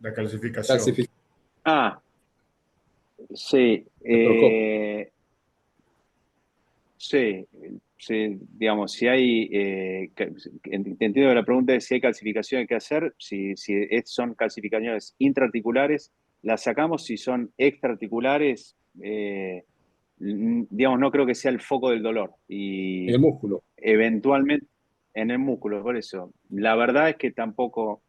La clasificación. Sí. Arthroscopy. Sí, digamos, si hay, entiendo que la pregunta es si hay calcificaciones que hacer, si son calcificaciones intraarticulares, las sacamos, si son extraarticulares, digamos, no creo que sea el foco del dolor. Y El músculo. eventualmente en el músculo, por eso. La verdad es que tampoco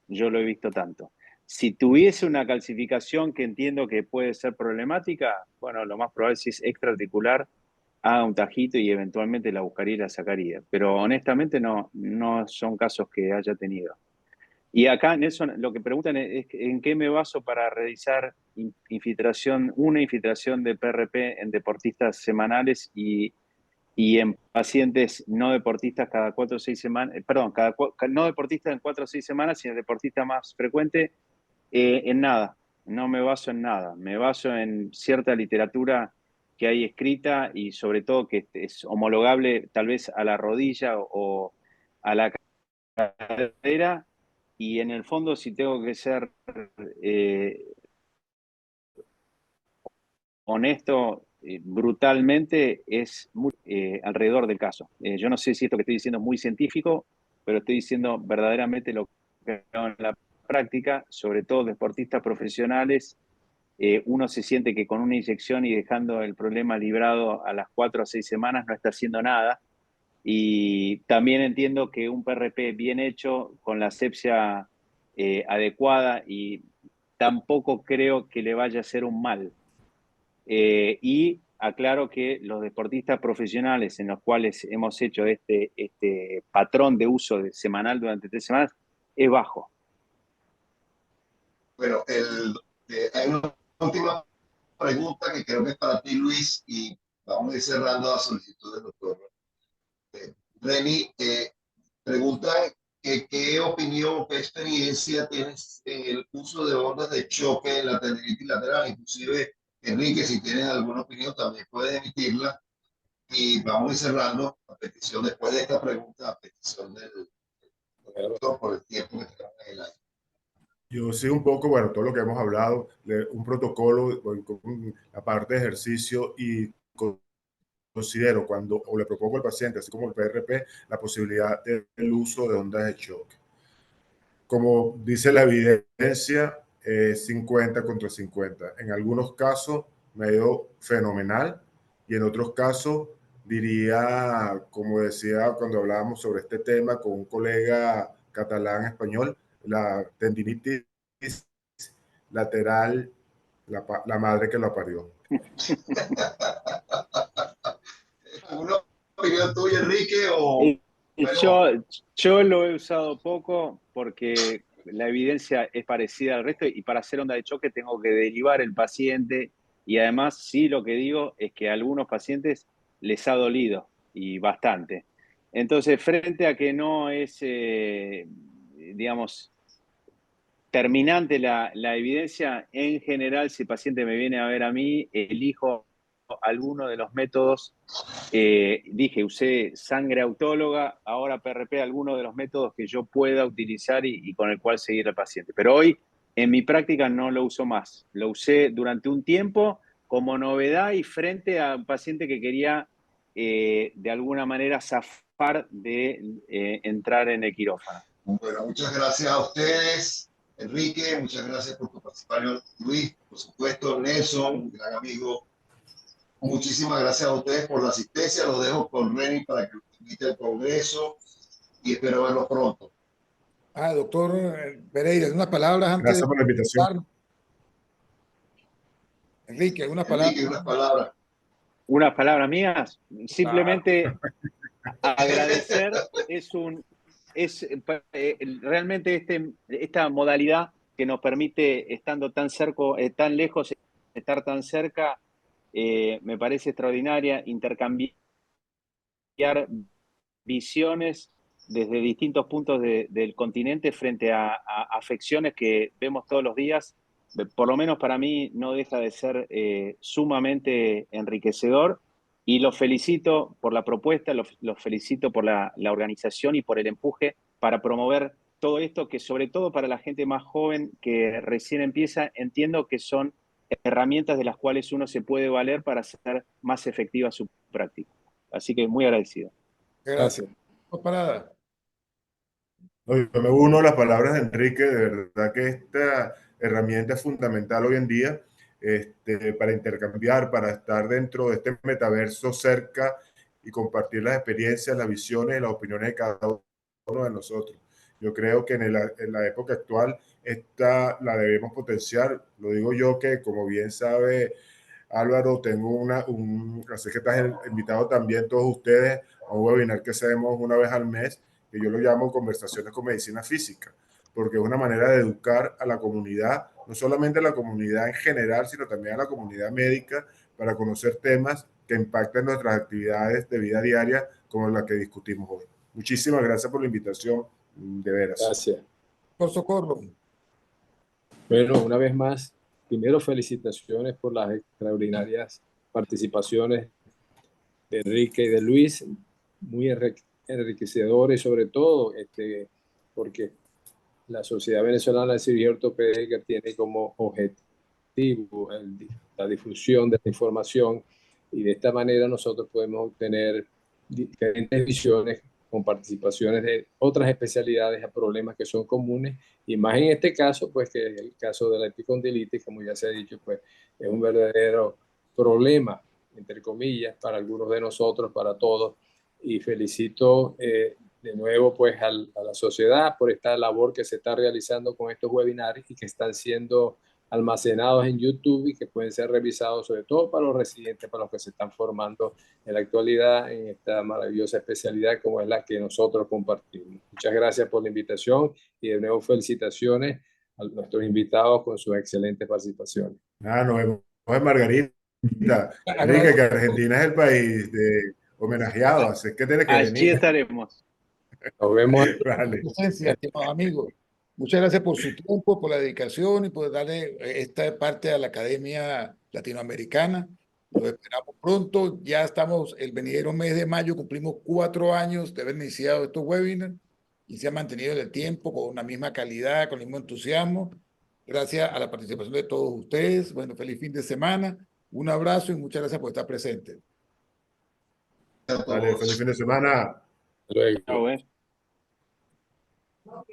yo lo he visto tanto. Si tuviese una calcificación que entiendo que puede ser problemática, bueno, lo más probable si es extraarticular, haga un tajito y eventualmente la buscaría y la sacaría. Pero honestamente no son casos que haya tenido. Y acá, Nelson, lo que preguntan es en qué me baso para realizar una infiltración de PRP en deportistas semanales y en pacientes no deportistas cada 4 o 6 semanas, perdón, no deportistas en 4 o 6 semanas, sino deportista más frecuente, en nada. No me baso en nada. Me baso en cierta literatura que hay escrita y sobre todo que es homologable tal vez a la rodilla o a la cadera. Y en el fondo, si tengo que ser honesto, brutalmente, es alrededor del caso. Yo no sé si esto que estoy diciendo es muy científico, pero estoy diciendo verdaderamente lo que veo en la práctica, sobre todo deportistas profesionales. Uno se siente que con una inyección y dejando el problema librado a las 4 a 6 semanas no está haciendo nada. Y también entiendo que un PRP bien hecho, con la asepsia adecuada, y tampoco creo que le vaya a hacer un mal. Y aclaro que los deportistas profesionales en los cuales hemos hecho este patrón de uso semanal durante 3 semanas es bajo. Bueno, hay una última pregunta que creo que es para ti, Luis, y vamos a ir cerrando la solicitud del doctor. Reni, pregunta qué opinión, qué experiencia tienes en el uso de ondas de choque en la tendinitis lateral. Inclusive, Enrique, si tienes alguna opinión, también puedes emitirla. Y vamos a ir cerrando a petición, después de esta pregunta, a petición del doctor por el tiempo que tenemos en el año. Yo sí un poco, bueno, todo lo que hemos hablado, un protocolo, la parte de ejercicio y considero cuando o le propongo al paciente, así como el PRP, la posibilidad del uso de ondas de choque. Como dice la evidencia, 50 contra 50. En algunos casos me ha ido fenomenal y en otros casos diría, como decía cuando hablábamos sobre este tema con un colega catalán español, la tendinitis lateral, la madre que la parió. ¿Alguna opinión tuya, Enrique? O, bueno, Yo lo he usado poco porque la evidencia es parecida al resto y para hacer onda de choque tengo que derivar el paciente y además sí lo que digo es que a algunos pacientes les ha dolido y bastante. Entonces, frente a que no es, digamos, terminante la evidencia, en general, si el paciente me viene a ver a mí, elijo alguno de los métodos. Dije, usé sangre autóloga, ahora PRP, alguno de los métodos que yo pueda utilizar y con el cual seguir al paciente. Pero hoy, en mi práctica, no lo uso más. Lo usé durante un tiempo como novedad y frente a un paciente que quería, de alguna manera, zafar de entrar en el quirófano. Bueno, muchas gracias a ustedes, Enrique, muchas gracias por tu participación, Luis, por supuesto, Nelson, un gran amigo. Muchísimas gracias a ustedes por la asistencia. Los dejo con Reni para que invite al Congreso y espero verlos pronto. Doctor Pereira, unas palabras antes Gracias por la invitación. de... Enrique, algunas Enrique, palabras. unas palabras. Unas palabras mías, simplemente agradecer, realmente esta modalidad que nos permite, estando tan cerca, tan lejos, estar tan cerca, me parece extraordinaria, intercambiar visiones desde distintos puntos del continente frente a afecciones que vemos todos los días. Por lo menos para mí no deja de ser sumamente enriquecedor, y los felicito por la propuesta, los felicito por la organización y por el empuje para promover todo esto, que sobre todo para la gente más joven que recién empieza, entiendo que son herramientas de las cuales uno se puede valer para hacer más efectiva su práctica. Así que muy agradecido. Gracias. Parada. Yo me uno a las palabras de Enrique. De verdad que esta herramienta es fundamental hoy en día para intercambiar, para estar dentro de este metaverso cerca y compartir las experiencias, las visiones y las opiniones de cada uno de nosotros. Yo creo que en la época actual esta la debemos potenciar. Lo digo yo, que como bien sabe Álvaro, tengo así que estás invitado también todos ustedes a un webinar que hacemos una vez al mes, que yo lo llamo Conversaciones con Medicina Física, porque es una manera de educar a la comunidad, no solamente a la comunidad en general, sino también a la comunidad médica, para conocer temas que impactan nuestras actividades de vida diaria, como la que discutimos hoy. Muchísimas gracias por la invitación, de veras. Gracias. Por socorro. Bueno, una vez más, primero felicitaciones por las extraordinarias participaciones de Enrique y de Luis, muy enriquecedores, sobre todo porque la Sociedad Venezolana de Cirugía Ortopédica tiene como objetivo la difusión de la información, y de esta manera nosotros podemos obtener diferentes visiones con participaciones de otras especialidades a problemas que son comunes, y más en este caso, pues que el caso de la epicondilitis, como ya se ha dicho, pues es un verdadero problema, entre comillas, para algunos de nosotros, para todos, y felicito de nuevo pues a la sociedad por esta labor que se está realizando con estos webinars y que están siendo almacenados en YouTube y que pueden ser revisados sobre todo para los residentes, para los que se están formando en la actualidad en esta maravillosa especialidad como es la que nosotros compartimos. Muchas gracias por la invitación y de nuevo felicitaciones a nuestros invitados con sus excelentes participaciones. Nos vemos en Margarita. Enrique, que Argentina es el país de homenajeado, así que tienes que Allí venir. estaremos. Nos vemos. Vale. Presencia, estimados amigos. Muchas gracias por su tiempo, por la dedicación y por darle esta parte a la Academia Latinoamericana. Los esperamos pronto. Ya estamos, el venidero mes de mayo, cumplimos 4 años de haber iniciado estos webinars y se ha mantenido en el tiempo con una misma calidad, con el mismo entusiasmo. Gracias a la participación de todos ustedes. Bueno, feliz fin de semana. Un abrazo y muchas gracias por estar presentes. Vale, feliz fin de semana. Luego. Chao,